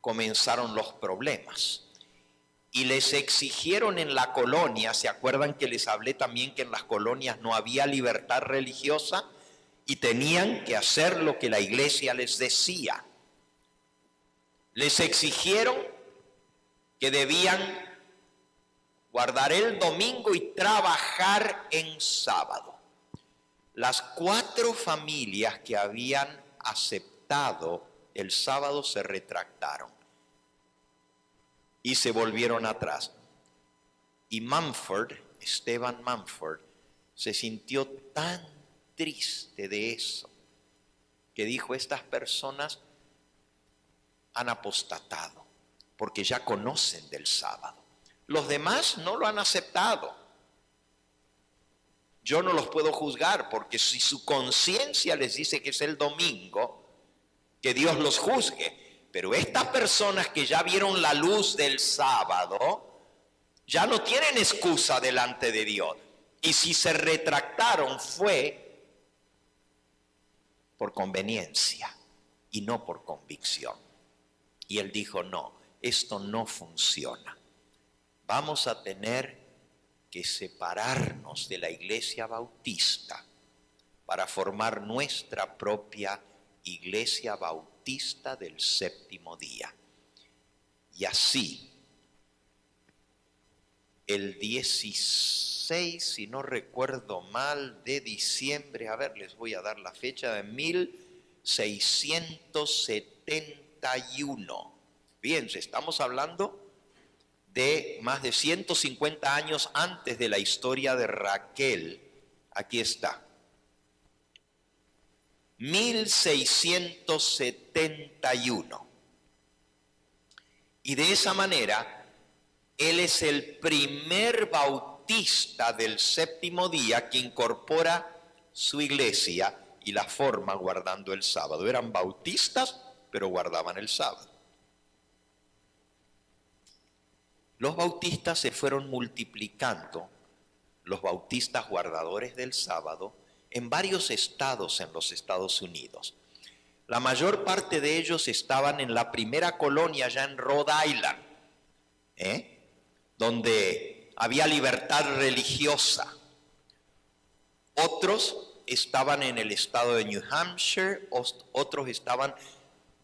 comenzaron los problemas. y les exigieron en la colonia, ¿se acuerdan que les hablé también que en las colonias no había libertad religiosa? Y tenían que hacer lo que la iglesia les decía. Les exigieron que debían guardar el domingo y trabajar en sábado. Las 4 familias que habían aceptado el sábado se retractaron y se volvieron atrás. Y Esteban Mumford, se sintió tan triste de eso, que dijo: estas personas han apostatado, porque ya conocen del sábado. Los demás no lo han aceptado. Yo no los puedo juzgar, porque si su conciencia les dice que es el domingo, que Dios los juzgue. Pero estas personas que ya vieron la luz del sábado, ya no tienen excusa delante de Dios. Y si se retractaron fue por conveniencia y no por convicción. Y él dijo: no, esto no funciona. Vamos a tener que separarnos de la iglesia bautista para formar nuestra propia iglesia bautista del séptimo día. Y así, el 16, si no recuerdo mal, de diciembre, a ver, les voy a dar la fecha, de 1671. Fíjense, estamos hablando de más de 150 años antes de la historia de Raquel. Aquí está. 1671. Y de esa manera, él es el primer bautista del séptimo día que incorpora su iglesia y la forma guardando el sábado. Eran bautistas, pero guardaban el sábado. Los bautistas se fueron multiplicando, los bautistas guardadores del sábado, en varios estados en los Estados Unidos. La mayor parte de ellos estaban en la primera colonia, ya en Rhode Island, donde había libertad religiosa. Otros estaban en el estado de New Hampshire, otros estaban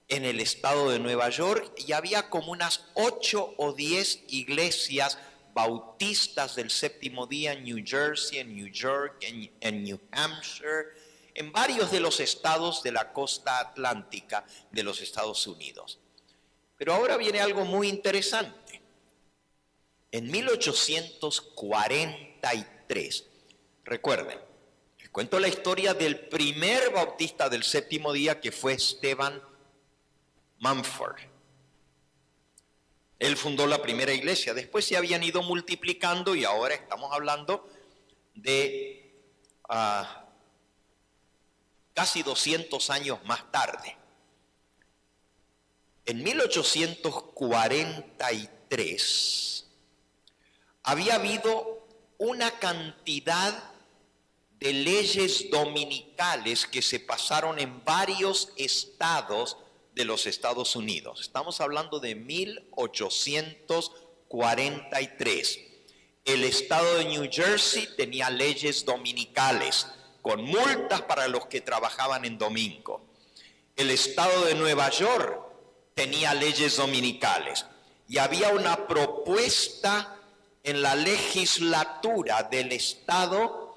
en el estado de Nueva York, y había como unas 8 o 10 iglesias bautistas del séptimo día en New Jersey, en New York, en New Hampshire, en varios de los estados de la costa atlántica de los Estados Unidos. Pero ahora viene algo muy interesante. En 1843, recuerden, les cuento la historia del primer bautista del séptimo día, que fue Esteban Mumford. Él fundó la primera iglesia, después se habían ido multiplicando y ahora estamos hablando de casi 200 años más tarde. En 1843 había habido una cantidad de leyes dominicales que se pasaron en varios estados de los Estados Unidos. Estamos hablando de 1843. El estado de New Jersey tenía leyes dominicales con multas para los que trabajaban en domingo. El estado de Nueva York tenía leyes dominicales y había una propuesta en la legislatura del estado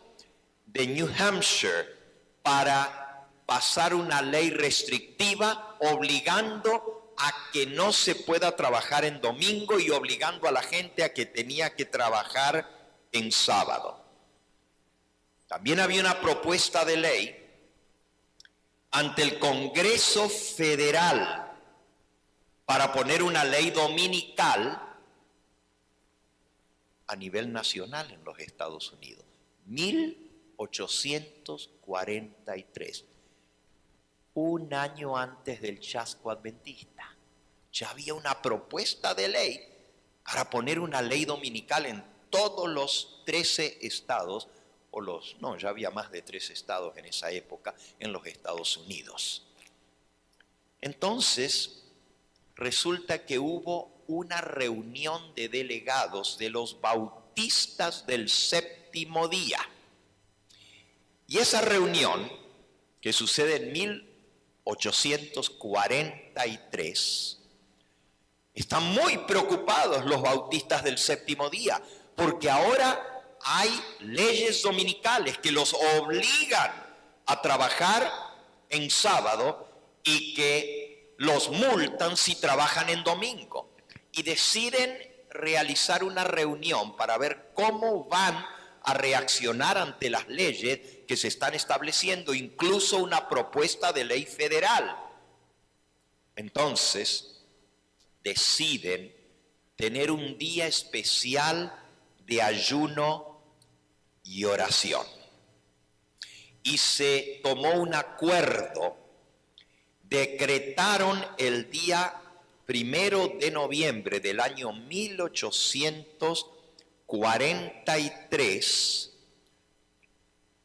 de New Hampshire para pasar una ley restrictiva obligando a que no se pueda trabajar en domingo y obligando a la gente a que tenía que trabajar en sábado. También había una propuesta de ley ante el Congreso Federal para poner una ley dominical a nivel nacional en los Estados Unidos. 1843. Un año antes del chasco adventista, ya había una propuesta de ley para poner una ley dominical en todos los 13 estados, ya había más de 13 estados en esa época en los Estados Unidos. Entonces, resulta que hubo una reunión de delegados de los bautistas del séptimo día. Y esa reunión, que sucede en 1843, están muy preocupados los bautistas del séptimo día, porque ahora hay leyes dominicales que los obligan a trabajar en sábado y que los multan si trabajan en domingo. Y deciden realizar una reunión para ver cómo van a reaccionar ante las leyes que se están estableciendo, incluso una propuesta de ley federal. Entonces, deciden tener un día especial de ayuno y oración. Y se tomó un acuerdo, decretaron el día 1 de noviembre del año 1843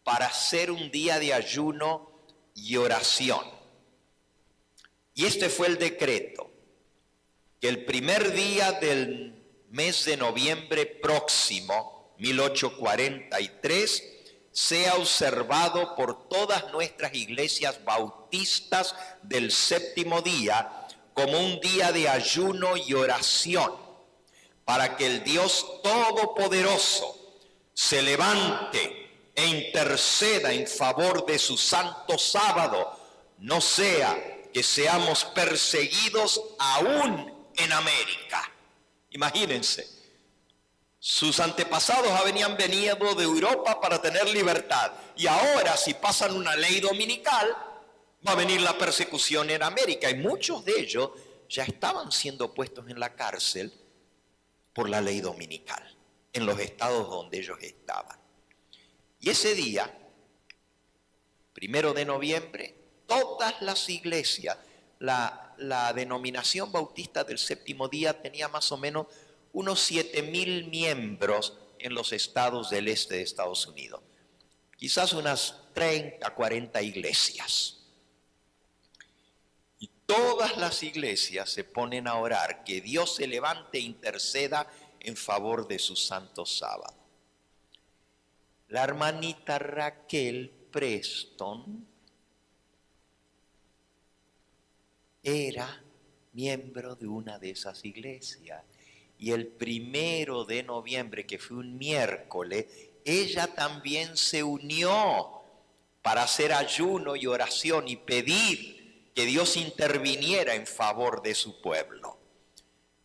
para hacer un día de ayuno y oración. Y este fue el decreto, que el primer día del mes de noviembre próximo, 1843, sea observado por todas nuestras iglesias bautistas del séptimo día como un día de ayuno y oración, para que el Dios Todopoderoso se levante e interceda en favor de su santo sábado, no sea que seamos perseguidos aún en América. Imagínense, sus antepasados habían venido de Europa para tener libertad, y ahora si pasan una ley dominical va a venir la persecución en América, y muchos de ellos ya estaban siendo puestos en la cárcel por la ley dominical en los estados donde ellos estaban. Y ese día, 1 de noviembre, todas las iglesias, la denominación bautista del séptimo día tenía más o menos unos 7,000 miembros en los estados del este de Estados Unidos. Quizás unas 30, 40 iglesias. Y todas las iglesias se ponen a orar, que Dios se levante e interceda en favor de su santo sábado. La hermanita Raquel Preston era miembro de una de esas iglesias. Y el 1 de noviembre, que fue un miércoles, ella también se unió para hacer ayuno y oración y pedir que Dios interviniera en favor de su pueblo.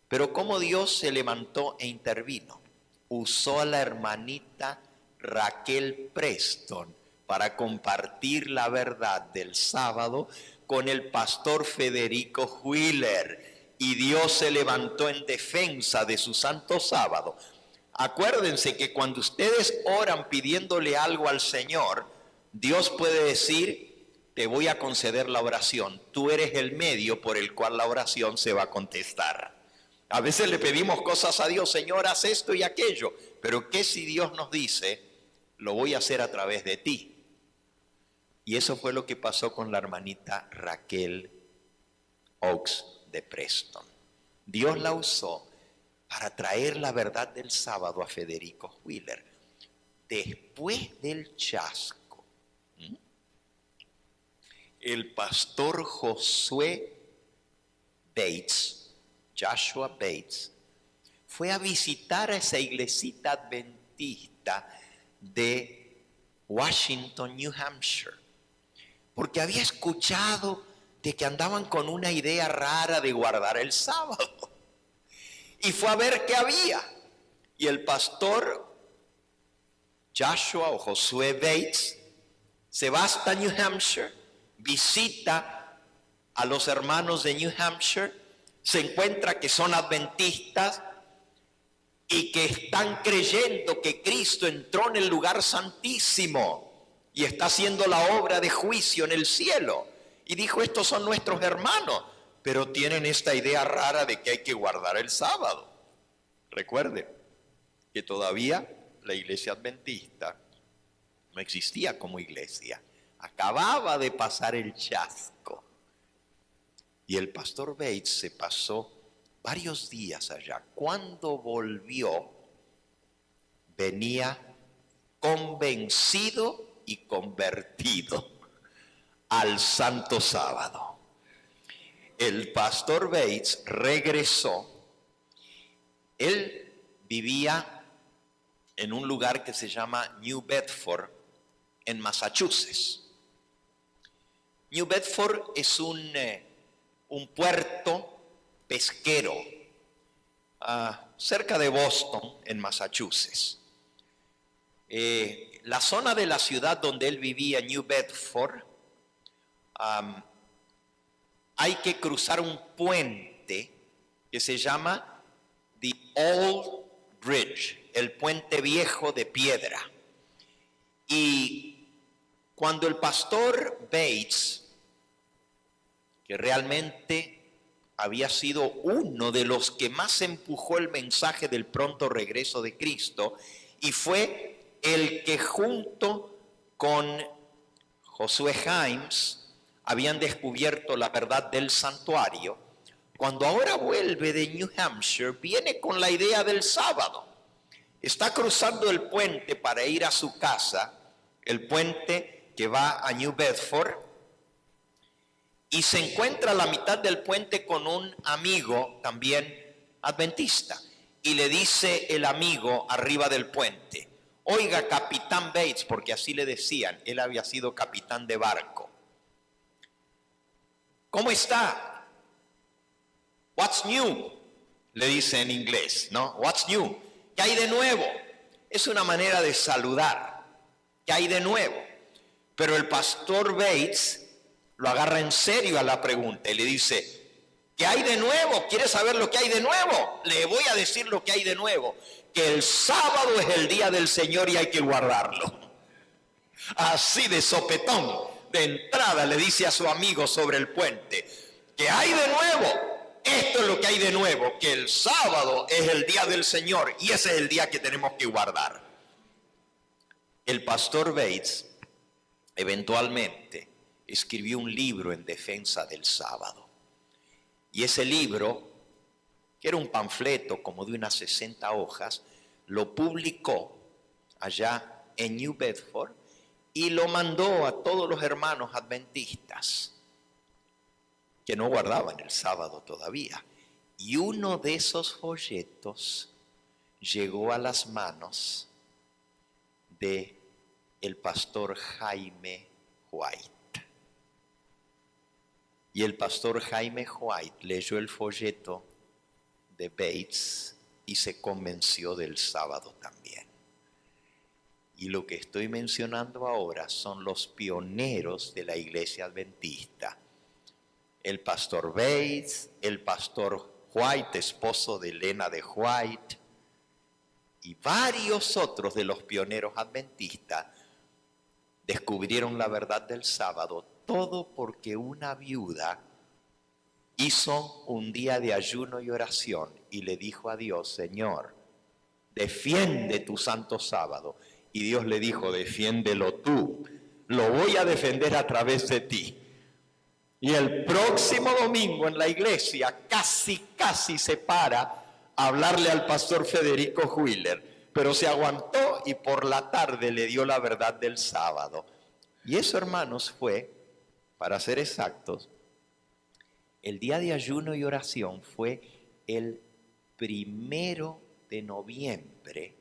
Pero ¿cómo Dios se levantó e intervino? Usó a la hermanita Raquel Preston para compartir la verdad del sábado con el pastor Federico Wheeler. Y Dios se levantó en defensa de su santo sábado. Acuérdense que cuando ustedes oran pidiéndole algo al Señor, Dios puede decir: te voy a conceder la oración. Tú eres el medio por el cual la oración se va a contestar. A veces le pedimos cosas a Dios: Señor, haz esto y aquello. Pero ¿qué si Dios nos dice: lo voy a hacer a través de ti? Y eso fue lo que pasó con la hermanita Raquel Oaks de Preston. Dios la usó para traer la verdad del sábado a Federico Wheeler. Después del chasco, el pastor Joshua Bates, fue a visitar a esa iglesita adventista de Washington, New Hampshire, porque había escuchado de que andaban con una idea rara de guardar el sábado. Y fue a ver qué había. Y el pastor Joshua o Josué Bates se va hasta New Hampshire, visita a los hermanos de New Hampshire, se encuentra que son adventistas y que están creyendo que Cristo entró en el lugar santísimo y está haciendo la obra de juicio en el cielo. Y dijo: estos son nuestros hermanos, pero tienen esta idea rara de que hay que guardar el sábado. Recuerden que todavía la iglesia adventista no existía como iglesia. Acababa de pasar el chasco. Y el pastor Bates se pasó varios días allá. Cuando volvió, venía convencido y convertido al Santo Sábado. El pastor Bates regresó. Él vivía en un lugar que se llama New Bedford, en Massachusetts. New Bedford es un puerto pesquero cerca de Boston, en Massachusetts. La zona de la ciudad donde él vivía, New Bedford, hay que cruzar un puente que se llama The Old Bridge, el puente viejo de piedra. Y cuando el pastor Bates, que realmente había sido uno de los que más empujó el mensaje del pronto regreso de Cristo, y fue el que junto con Josué Himes habían descubierto la verdad del santuario, cuando ahora vuelve de New Hampshire, viene con la idea del sábado. Está cruzando el puente para ir a su casa, el puente que va a New Bedford, y se encuentra a la mitad del puente con un amigo también adventista. Y le dice el amigo arriba del puente: oiga, capitán Bates, porque así le decían, él había sido capitán de barco, ¿cómo está? What's new? Le dice en inglés, ¿no? What's new? ¿Qué hay de nuevo? Es una manera de saludar. ¿Qué hay de nuevo? Pero el pastor Bates lo agarra en serio a la pregunta y le dice: ¿qué hay de nuevo? ¿Quieres saber lo que hay de nuevo? Le voy a decir lo que hay de nuevo: que el sábado es el día del Señor y hay que guardarlo. Así de sopetón, de entrada, le dice a su amigo sobre el puente: ¿qué hay de nuevo? Esto es lo que hay de nuevo, que el sábado es el día del Señor y ese es el día que tenemos que guardar. El pastor Bates eventualmente escribió un libro en defensa del sábado. Y ese libro, que era un panfleto como de unas 60 hojas, lo publicó allá en New Bedford y lo mandó a todos los hermanos adventistas que no guardaban el sábado todavía. Y uno de esos folletos llegó a las manos de el pastor Jaime White. Y el pastor Jaime White leyó el folleto de Bates y se convenció del sábado también. Y lo que estoy mencionando ahora son los pioneros de la iglesia adventista. El pastor Bates, el pastor White, esposo de Elena de White, y varios otros de los pioneros adventistas descubrieron la verdad del sábado, todo porque una viuda hizo un día de ayuno y oración y le dijo a Dios: Señor, defiende tu santo sábado. Y Dios le dijo: defiéndelo tú, lo voy a defender a través de ti. Y el próximo domingo en la iglesia casi se para a hablarle al pastor Federico Wheeler, pero se aguantó y por la tarde le dio la verdad del sábado. Y eso, hermanos, fue, para ser exactos, el día de ayuno y oración fue el 1 de noviembre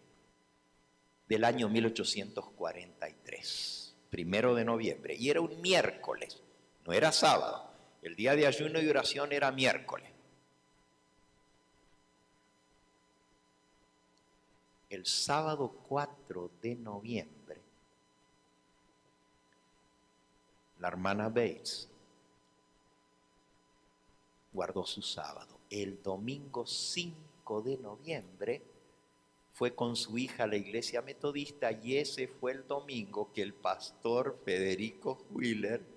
del año 1843. 1 de noviembre. Y era un miércoles. No era sábado. El día de ayuno y oración era miércoles. El sábado 4 de noviembre, la hermana Bates guardó su sábado. El domingo 5 de noviembre fue con su hija a la iglesia metodista y ese fue el domingo que el pastor Federico Wheeler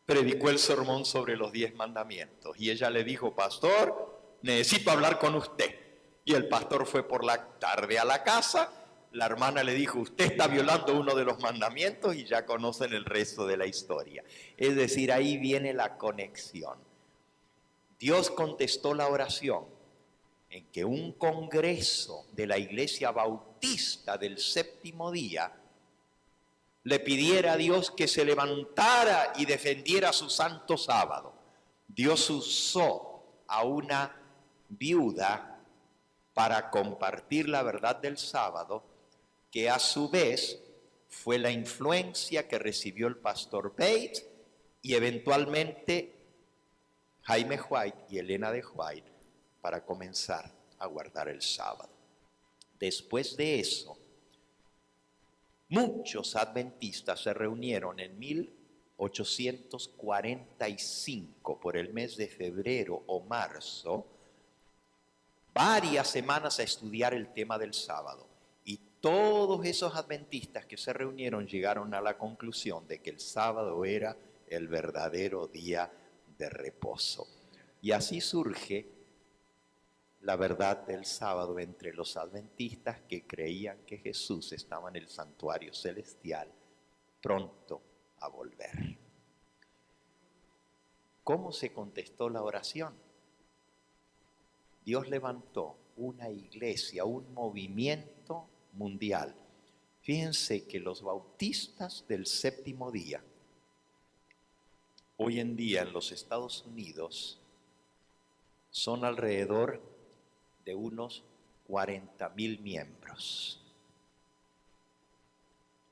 predicó el sermón sobre los 10 mandamientos. Y ella le dijo: pastor, necesito hablar con usted. Y el pastor fue por la tarde a la casa. La hermana le dijo: usted está violando uno de los mandamientos, y ya conocen el resto de la historia. Es decir, ahí viene la conexión. Dios contestó la oración en que un congreso de la Iglesia Bautista del séptimo día le pidiera a Dios que se levantara y defendiera su santo sábado. Dios usó a una viuda para compartir la verdad del sábado, que a su vez fue la influencia que recibió el pastor Bates y eventualmente Jaime White y Elena de White para comenzar a guardar el sábado. Después de eso, muchos adventistas se reunieron en 1845, por el mes de febrero o marzo, varias semanas a estudiar el tema del sábado. Y todos esos adventistas que se reunieron llegaron a la conclusión de que el sábado era el verdadero día de reposo. Y así surge la verdad del sábado entre los adventistas, que creían que Jesús estaba en el santuario celestial, pronto a volver. ¿Cómo se contestó la oración? Dios levantó una iglesia, un movimiento mundial. Fíjense que los bautistas del séptimo día, hoy en día en los Estados Unidos, son alrededor de unos 40,000 miembros.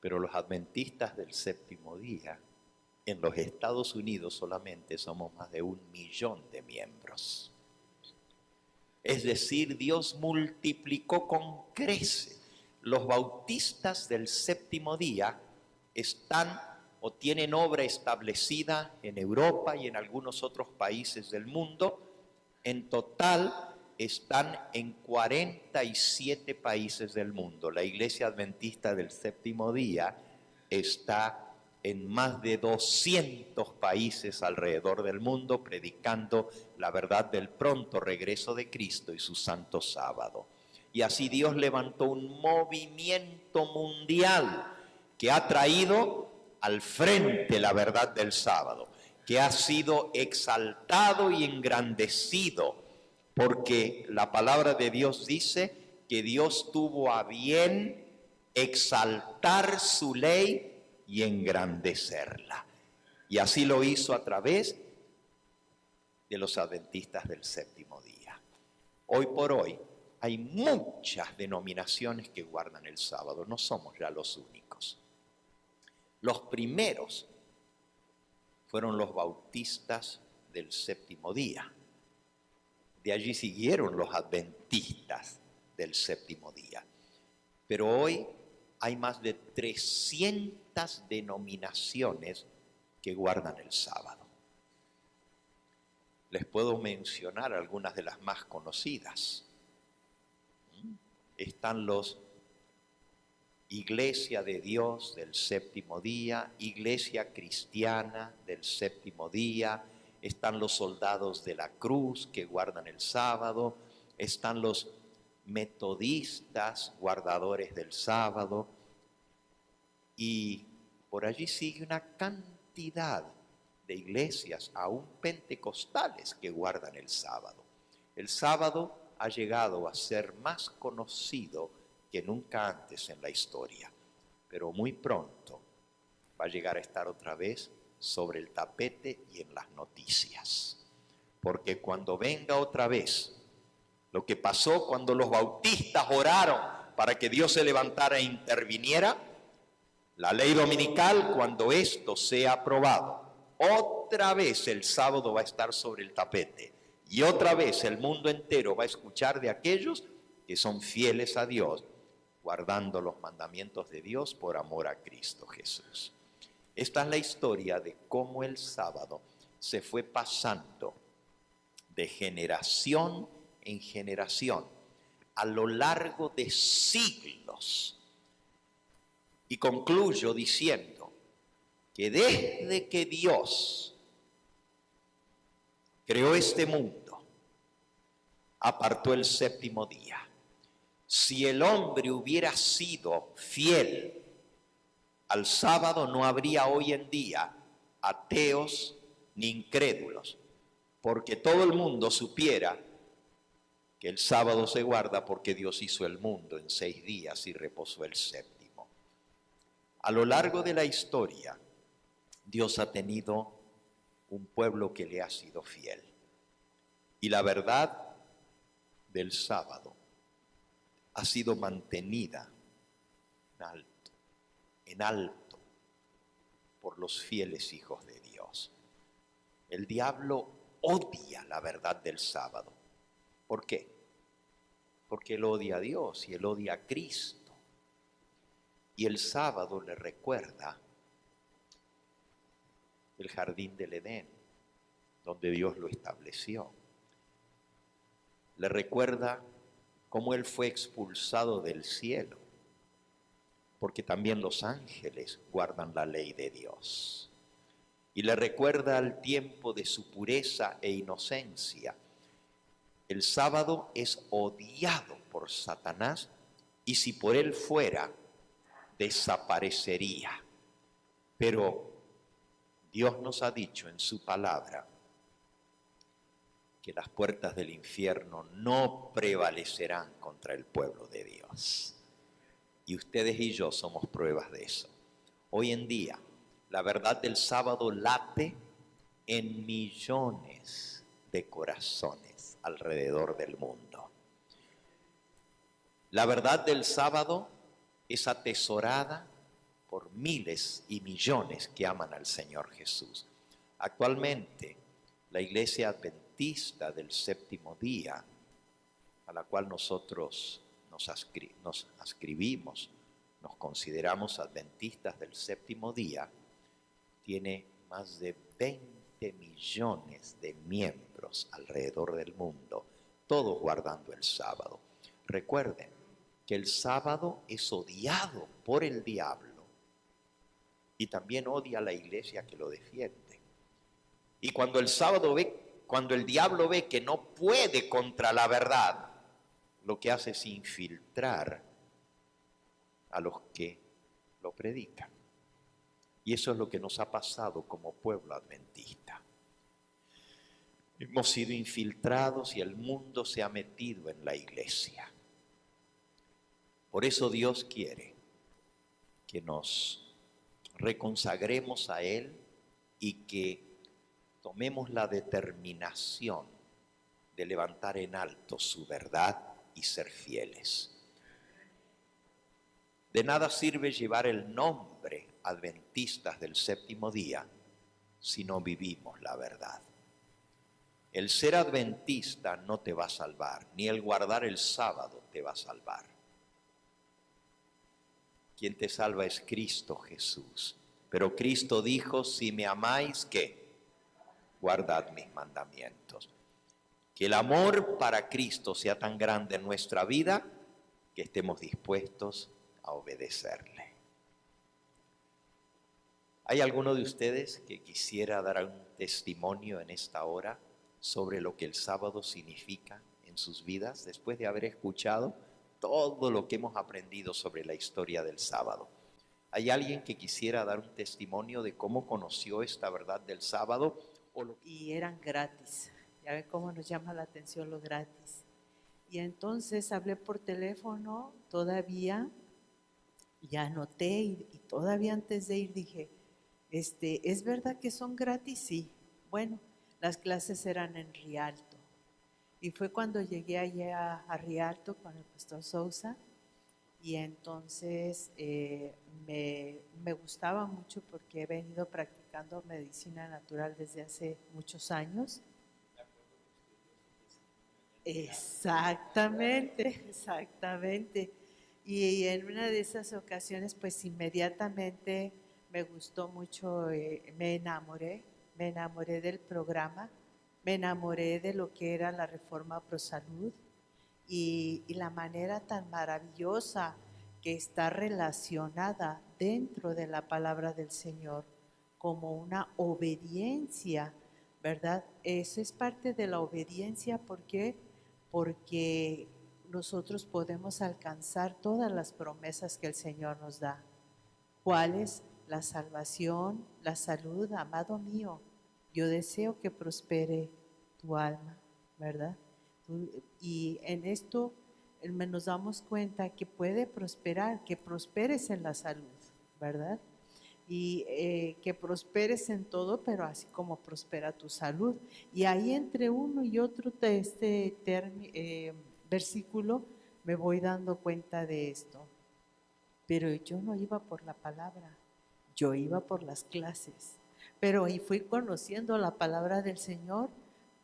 Pero los adventistas del séptimo día, en los Estados Unidos solamente somos más de 1 millón de miembros. Es decir, Dios multiplicó con creces. Los bautistas del séptimo día están o tienen obra establecida en Europa y en algunos otros países del mundo. En total están en 47 países del mundo. La Iglesia Adventista del Séptimo Día está en más de 200 países alrededor del mundo, predicando la verdad del pronto regreso de Cristo y su santo sábado. Y así Dios levantó un movimiento mundial que ha traído al frente la verdad del sábado, que ha sido exaltado y engrandecido, porque la palabra de Dios dice que Dios tuvo a bien exaltar su ley y engrandecerla. Y así lo hizo a través de los adventistas del séptimo día. Hoy por hoy hay muchas denominaciones que guardan el sábado, no somos ya los únicos. Los primeros fueron los bautistas del séptimo día. De allí siguieron los adventistas del séptimo día. Pero hoy hay más de 300 denominaciones que guardan el sábado. Les puedo mencionar algunas de las más conocidas. Están los Iglesia de Dios del séptimo día, Iglesia Cristiana del séptimo día, están los Soldados de la Cruz que guardan el sábado, están los metodistas guardadores del sábado, y por allí sigue una cantidad de iglesias, aún pentecostales, que guardan el sábado. El sábado ha llegado a ser más conocido que nunca antes en la historia, pero muy pronto va a llegar a estar otra vez sobre el tapete y en las noticias, porque cuando venga otra vez lo que pasó cuando los bautistas oraron para que Dios se levantara e interviniera, la ley dominical, cuando esto sea aprobado, otra vez el sábado va a estar sobre el tapete y otra vez el mundo entero va a escuchar de aquellos que son fieles a Dios, guardando los mandamientos de Dios por amor a Cristo Jesús. Esta es la historia de cómo el sábado se fue pasando de generación en generación a lo largo de siglos. Y concluyo diciendo que desde que Dios creó este mundo, apartó el séptimo día. Si el hombre hubiera sido fiel al sábado, no habría hoy en día ateos ni incrédulos, porque todo el mundo supiera que el sábado se guarda porque Dios hizo el mundo en 6 días y reposó el séptimo. A lo largo de la historia, Dios ha tenido un pueblo que le ha sido fiel. Y la verdad del sábado ha sido mantenida en alto por los fieles hijos de Dios. El diablo odia la verdad del sábado. ¿Por qué? Porque él odia a Dios y él odia a Cristo. Y el sábado le recuerda el jardín del Edén, donde Dios lo estableció. Le recuerda cómo él fue expulsado del cielo, porque también los ángeles guardan la ley de Dios. Y le recuerda el tiempo de su pureza e inocencia. El sábado es odiado por Satanás y si por él fuera, desaparecería. Pero Dios nos ha dicho en su palabra que las puertas del infierno no prevalecerán contra el pueblo de Dios. Y ustedes y yo somos pruebas de eso. Hoy en día, la verdad del sábado late en millones de corazones alrededor del mundo. La verdad del sábado es atesorada por miles y millones que aman al Señor Jesús. Actualmente, la Iglesia Adventista del Séptimo Día, a la cual nosotros nos ascribimos, nos consideramos adventistas del Séptimo Día, tiene más de 20 millones de miembros alrededor del mundo, todos guardando el sábado. Recuerden que el sábado es odiado por el diablo y también odia a la iglesia que lo defiende. Y cuando el diablo ve que no puede contra la verdad, lo que hace es infiltrar a los que lo predican. Y eso es lo que nos ha pasado como pueblo adventista. Hemos sido infiltrados y el mundo se ha metido en la iglesia. Por eso Dios quiere que nos reconsagremos a Él y que tomemos la determinación de levantar en alto su verdad y ser fieles. De nada sirve llevar el nombre adventistas del séptimo día si no vivimos la verdad. El ser adventista no te va a salvar, ni el guardar el sábado te va a salvar. Quien te salva es Cristo Jesús. Pero Cristo dijo, si me amáis, ¿qué? Guardad mis mandamientos. Que el amor para Cristo sea tan grande en nuestra vida que estemos dispuestos a obedecerle. ¿Hay alguno de ustedes que quisiera dar un testimonio en esta hora sobre lo que el sábado significa en sus vidas después de haber escuchado todo lo que hemos aprendido sobre la historia del sábado? ¿Hay alguien que quisiera dar un testimonio de cómo conoció esta verdad del sábado? Y eran gratis. Ya ve cómo nos llama la atención lo gratis. Y entonces hablé por teléfono todavía, ya anoté y todavía antes de ir dije, ¿es verdad que son gratis? Sí. Bueno, las clases eran en Rialto. Y fue cuando llegué allá a Rialto con el pastor Sousa. Y entonces me gustaba mucho porque he venido practicando medicina natural desde hace muchos años. Exactamente. Y en una de esas ocasiones, pues inmediatamente me gustó mucho, me enamoré del programa, me enamoré de lo que era la Reforma Prosalud. Y la manera tan maravillosa que está relacionada dentro de la palabra del Señor como una obediencia, ¿verdad? Eso es parte de la obediencia. ¿Por qué? Porque nosotros podemos alcanzar todas las promesas que el Señor nos da. ¿Cuáles? La salvación, la salud. Amado mío, yo deseo que prospere tu alma, ¿verdad? Y en esto nos damos cuenta que puede prosperar, que prosperes en la salud, ¿verdad? Y que prosperes en todo, pero así como prospera tu salud. Y ahí entre uno y otro de este versículo me voy dando cuenta de esto. Pero yo no iba por la palabra, yo iba por las clases. Pero y fui conociendo la palabra del Señor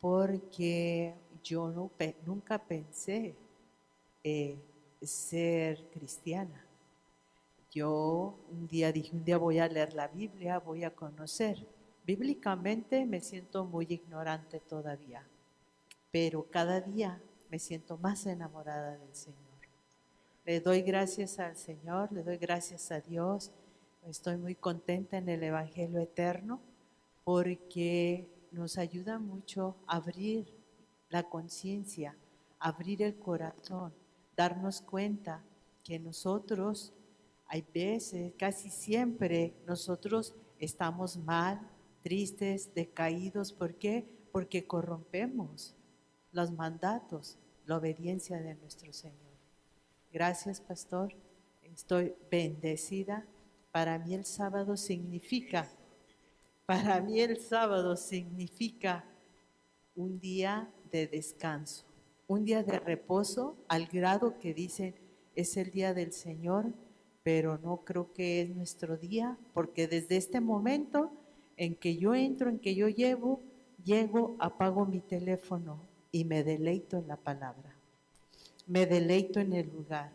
porque yo nunca pensé ser cristiana. Yo un día dije, un día voy a leer la Biblia, voy a conocer. Bíblicamente me siento muy ignorante todavía, pero cada día me siento más enamorada del Señor. Le doy gracias al Señor, le doy gracias a Dios. Estoy muy contenta en el Evangelio eterno porque nos ayuda mucho a abrir la conciencia, abrir el corazón, darnos cuenta que nosotros, hay veces, casi siempre, nosotros estamos mal, tristes, decaídos. ¿Por qué? Porque corrompemos los mandatos, la obediencia de nuestro Señor. Gracias, pastor. Estoy bendecida. Para mí el sábado significa un día de descanso, un día de reposo, al grado que dicen es el día del Señor, pero no creo que es nuestro día, porque desde este momento en que yo entro, en que yo llego, apago mi teléfono y me deleito en la palabra, me deleito en el lugar,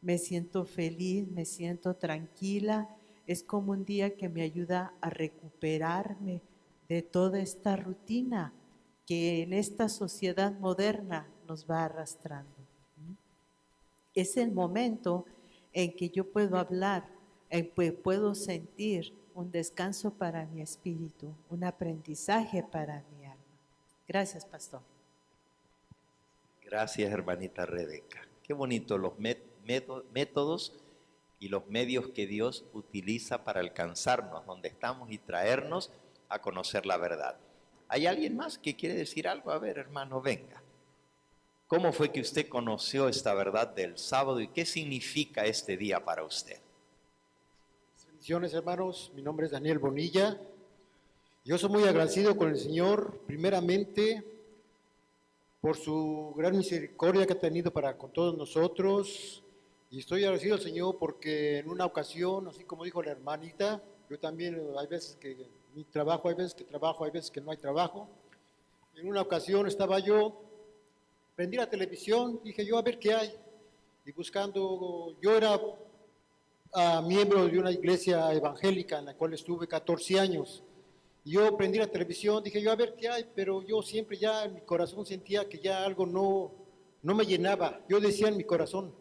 me siento feliz, me siento tranquila. Es como un día que me ayuda a recuperarme de toda esta rutina que en esta sociedad moderna nos va arrastrando. Es el momento en que yo puedo hablar, en que puedo sentir un descanso para mi espíritu, un aprendizaje para mi alma. Gracias, pastor. Gracias, hermanita Rebeca. Qué bonito los métodos y los medios que Dios utiliza para alcanzarnos donde estamos y traernos a conocer la verdad. ¿Hay alguien más que quiere decir algo? A ver, hermano, venga. ¿Cómo fue que usted conoció esta verdad del sábado y qué significa este día para usted? Bendiciones, hermanos. Mi nombre es Daniel Bonilla. Yo soy muy agradecido con el Señor, primeramente, por su gran misericordia que ha tenido para con todos nosotros. Y estoy agradecido al Señor porque en una ocasión, así como dijo la hermanita, yo también hay veces que mi trabajo, hay veces que trabajo, hay veces que no hay trabajo. En una ocasión estaba yo, prendí la televisión, dije yo a ver qué hay. Y buscando, yo era miembro de una iglesia evangélica en la cual estuve 14 años. Y yo prendí la televisión, dije yo a ver qué hay, pero yo siempre ya en mi corazón sentía que ya algo no me llenaba. Yo decía en mi corazón,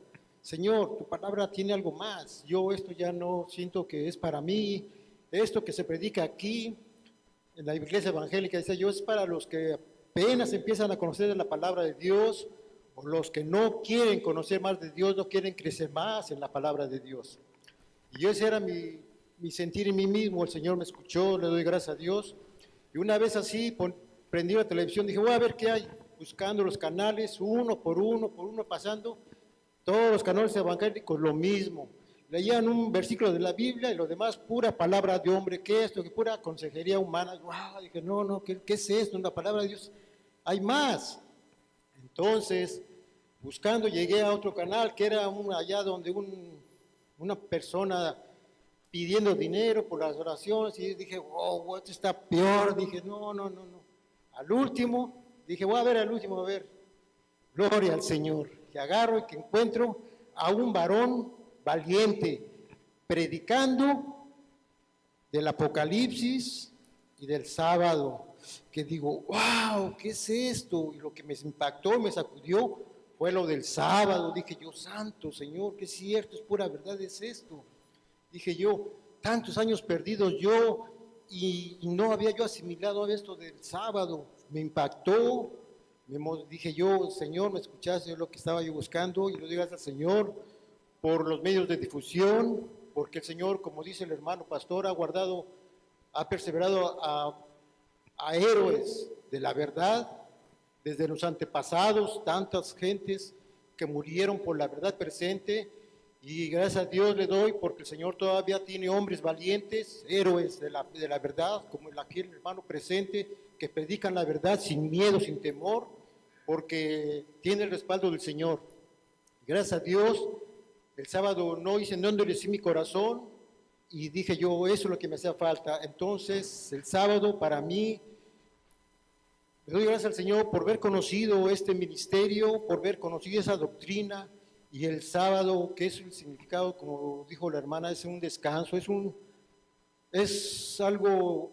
Señor, tu palabra tiene algo más. Yo esto ya no siento que es para mí. Esto que se predica aquí en la iglesia evangélica, decía yo, es para los que apenas empiezan a conocer la palabra de Dios o los que no quieren conocer más de Dios, no quieren crecer más en la palabra de Dios. Y ese era mi sentir en mí mismo. El Señor me escuchó, le doy gracias a Dios. Y una vez así, prendí la televisión, dije, voy a ver qué hay, buscando los canales, uno por uno pasando. Todos los canales evangélicos lo mismo. Leían un versículo de la Biblia y lo demás pura palabra de hombre. ¿Qué es esto? Que pura consejería humana. Wow, dije, no, ¿qué es esto? Una palabra de Dios. Hay más. Entonces, buscando, llegué a otro canal que era allá donde una persona pidiendo dinero por las oraciones y dije, wow, esto está peor. Dije, no. Al último, dije, voy a ver al último, a ver. Gloria al Señor. Que agarro y que encuentro a un varón valiente predicando del Apocalipsis y del sábado, que digo, wow, ¿qué es esto? Y lo que me impactó, me sacudió, fue lo del sábado. Dije yo, santo Señor, que es cierto, es pura verdad, es esto. Dije yo, tantos años perdidos yo y no había yo asimilado esto del sábado. Me impactó. Dije yo, Señor, me escuchaste lo que estaba yo buscando, y lo digas al Señor por los medios de difusión, porque el Señor, como dice el hermano pastor, ha perseverado a héroes de la verdad, desde los antepasados, tantas gentes que murieron por la verdad presente, y gracias a Dios le doy porque el Señor todavía tiene hombres valientes, héroes de la verdad, como aquí el hermano presente, que predican la verdad sin miedo, sin temor, porque tiene el respaldo del Señor. Gracias a Dios, el sábado no endurecí mi corazón y dije yo, eso es lo que me hacía falta. Entonces, el sábado para mí, le doy gracias al Señor por haber conocido este ministerio, por haber conocido esa doctrina, y el sábado, que es el significado, como dijo la hermana, es un descanso, es algo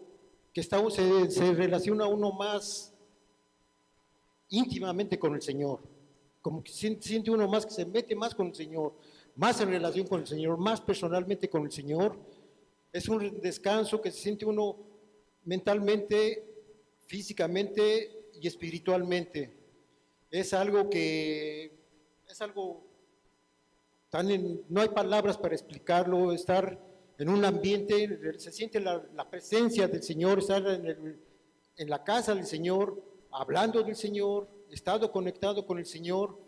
que se relaciona uno más íntimamente con el Señor, como que siente uno más que se mete más con el Señor, más en relación con el Señor, más personalmente con el Señor. Es un descanso que se siente uno mentalmente, físicamente y espiritualmente. Es algo no hay palabras para explicarlo, estar en un ambiente, se siente la presencia del Señor, estar en la casa del Señor, hablando del Señor, estado conectado con el Señor,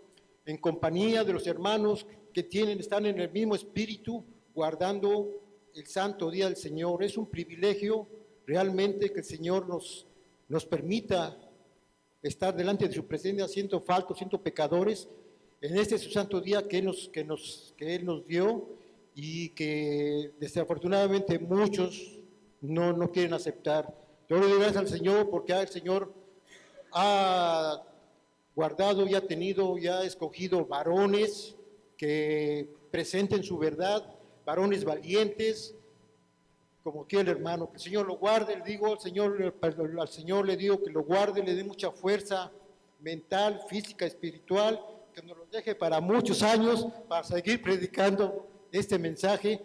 en compañía de los hermanos que están en el mismo espíritu, guardando el santo día del Señor. Es un privilegio realmente que el Señor nos permita estar delante de su presencia, siendo faltos, siendo pecadores, en este su santo día que Él nos dio, y que desafortunadamente muchos no quieren aceptar. Yo le doy gracias al Señor porque el Señor ha guardado y ha escogido varones que presenten su verdad, varones valientes, como aquí el hermano. Que el Señor lo guarde, le digo al Señor le digo que lo guarde, le dé mucha fuerza mental, física, espiritual, que nos lo deje para muchos años, para seguir predicando este mensaje.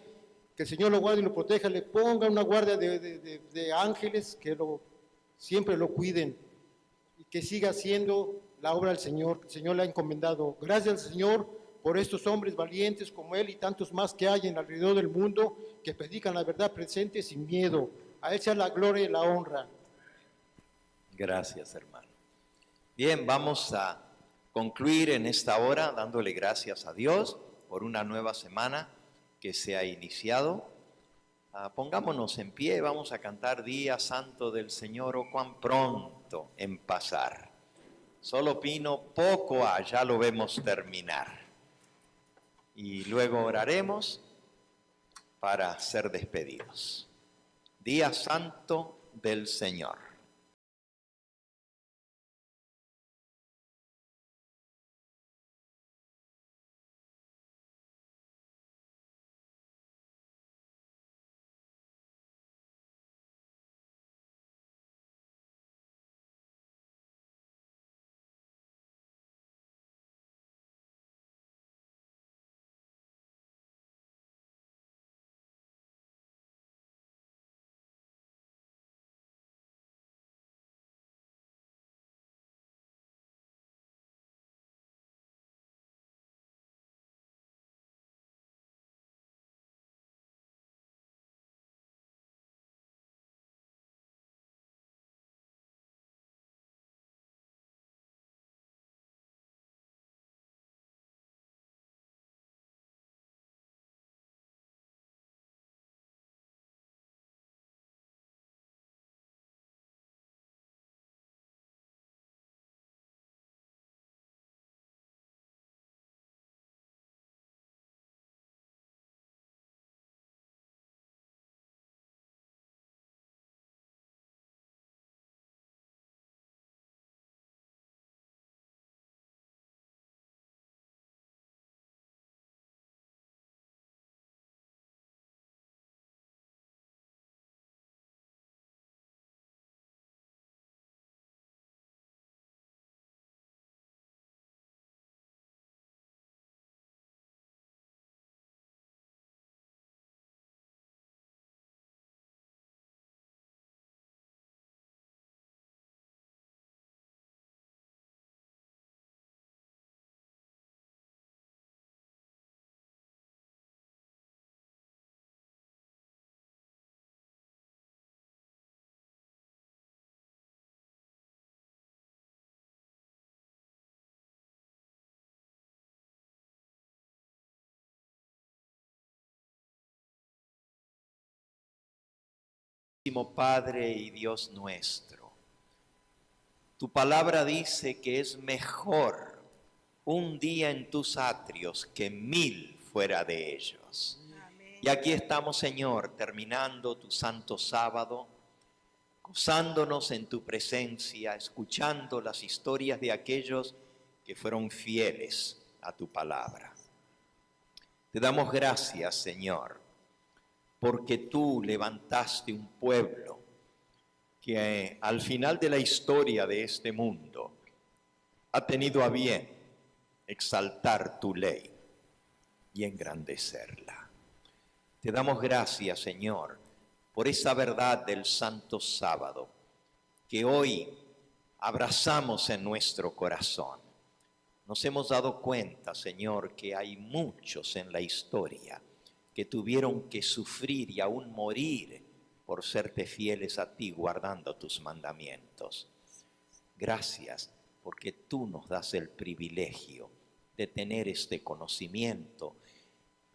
Que el Señor lo guarde y lo proteja, le ponga una guardia de ángeles que siempre lo cuiden, y que siga haciendo la obra del Señor, que el Señor le ha encomendado. Gracias al Señor por estos hombres valientes como Él y tantos más que hay en alrededor del mundo, que predican la verdad presente sin miedo. A Él sea la gloria y la honra. Gracias, hermano. Bien, vamos a concluir en esta hora dándole gracias a Dios por una nueva semana que se ha iniciado. Pongámonos en pie, vamos a cantar Día Santo del Señor, oh cuán pronto en pasar. Solo opino, poco ya lo vemos terminar. Y luego oraremos para ser despedidos. Día Santo del Señor. Padre y Dios nuestro, tu palabra dice que es mejor un día en tus atrios que 1000 fuera de ellos. Amén. Y aquí estamos, Señor, terminando tu santo sábado, gozándonos en tu presencia, escuchando las historias de aquellos que fueron fieles a tu palabra. Te damos gracias, Señor, porque tú levantaste un pueblo que al final de la historia de este mundo ha tenido a bien exaltar tu ley y engrandecerla. Te damos gracias, Señor, por esa verdad del Santo Sábado que hoy abrazamos en nuestro corazón. Nos hemos dado cuenta, Señor, que hay muchos en la historia que tuvieron que sufrir y aún morir por serte fieles a ti, guardando tus mandamientos. Gracias, porque tú nos das el privilegio de tener este conocimiento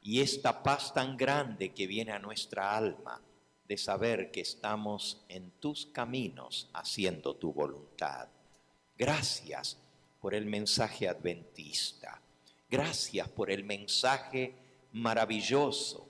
y esta paz tan grande que viene a nuestra alma, de saber que estamos en tus caminos haciendo tu voluntad. Gracias por el mensaje adventista. Gracias por el mensaje maravilloso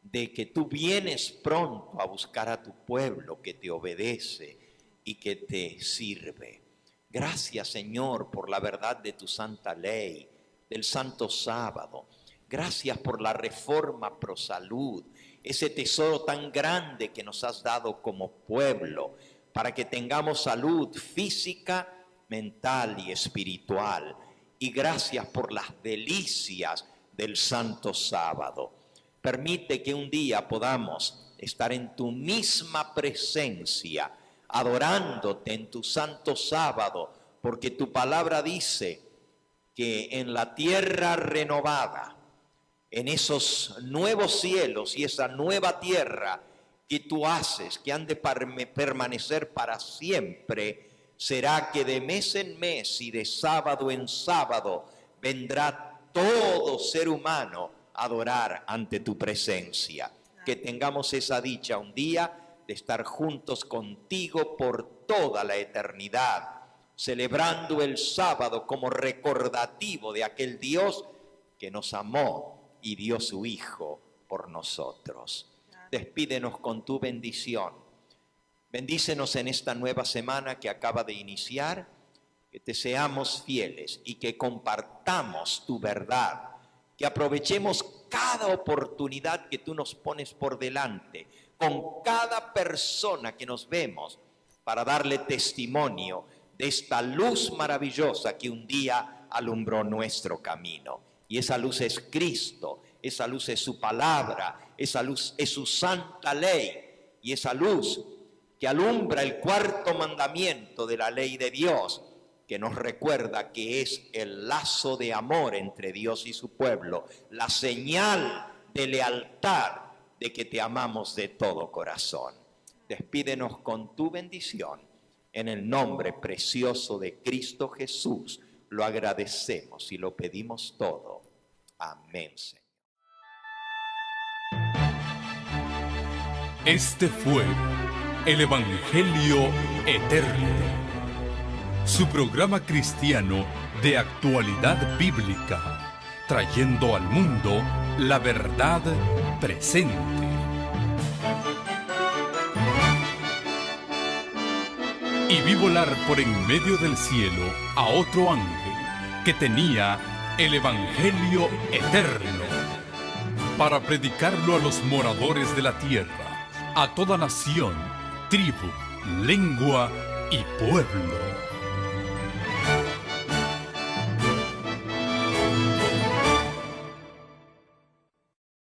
de que tú vienes pronto a buscar a tu pueblo que te obedece y que te sirve. Gracias, Señor, por la verdad de tu santa ley, del santo sábado. Gracias por la reforma pro salud, ese tesoro tan grande que nos has dado como pueblo, para que tengamos salud física, mental y espiritual. Y gracias por las delicias del santo sábado. Permite que un día podamos estar en tu misma presencia, adorándote en tu santo sábado, porque tu palabra dice que en la tierra renovada, en esos nuevos cielos y esa nueva tierra que tú haces, que han de permanecer para siempre, será que de mes en mes y de sábado en sábado vendrá todo ser humano a adorar ante tu presencia. Que tengamos esa dicha un día de estar juntos contigo por toda la eternidad, celebrando el sábado como recordativo de aquel Dios que nos amó y dio su Hijo por nosotros. Despídenos con tu bendición. Bendícenos en esta nueva semana que acaba de iniciar, que te seamos fieles y que compartamos tu verdad, que aprovechemos cada oportunidad que tú nos pones por delante, con cada persona que nos vemos, para darle testimonio de esta luz maravillosa que un día alumbró nuestro camino. Y esa luz es Cristo, esa luz es su palabra, esa luz es su santa ley, y esa luz que alumbra el cuarto mandamiento de la ley de Dios, que nos recuerda que es el lazo de amor entre Dios y su pueblo, la señal de lealtad de que te amamos de todo corazón. Despídenos con tu bendición. En el nombre precioso de Cristo Jesús lo agradecemos y lo pedimos todo. Amén, Señor. Este fue el Evangelio Eterno, su programa cristiano de actualidad bíblica, trayendo al mundo la verdad presente. Y vi volar por en medio del cielo a otro ángel que tenía el Evangelio Eterno, para predicarlo a los moradores de la tierra, a toda nación, tribu, lengua y pueblo.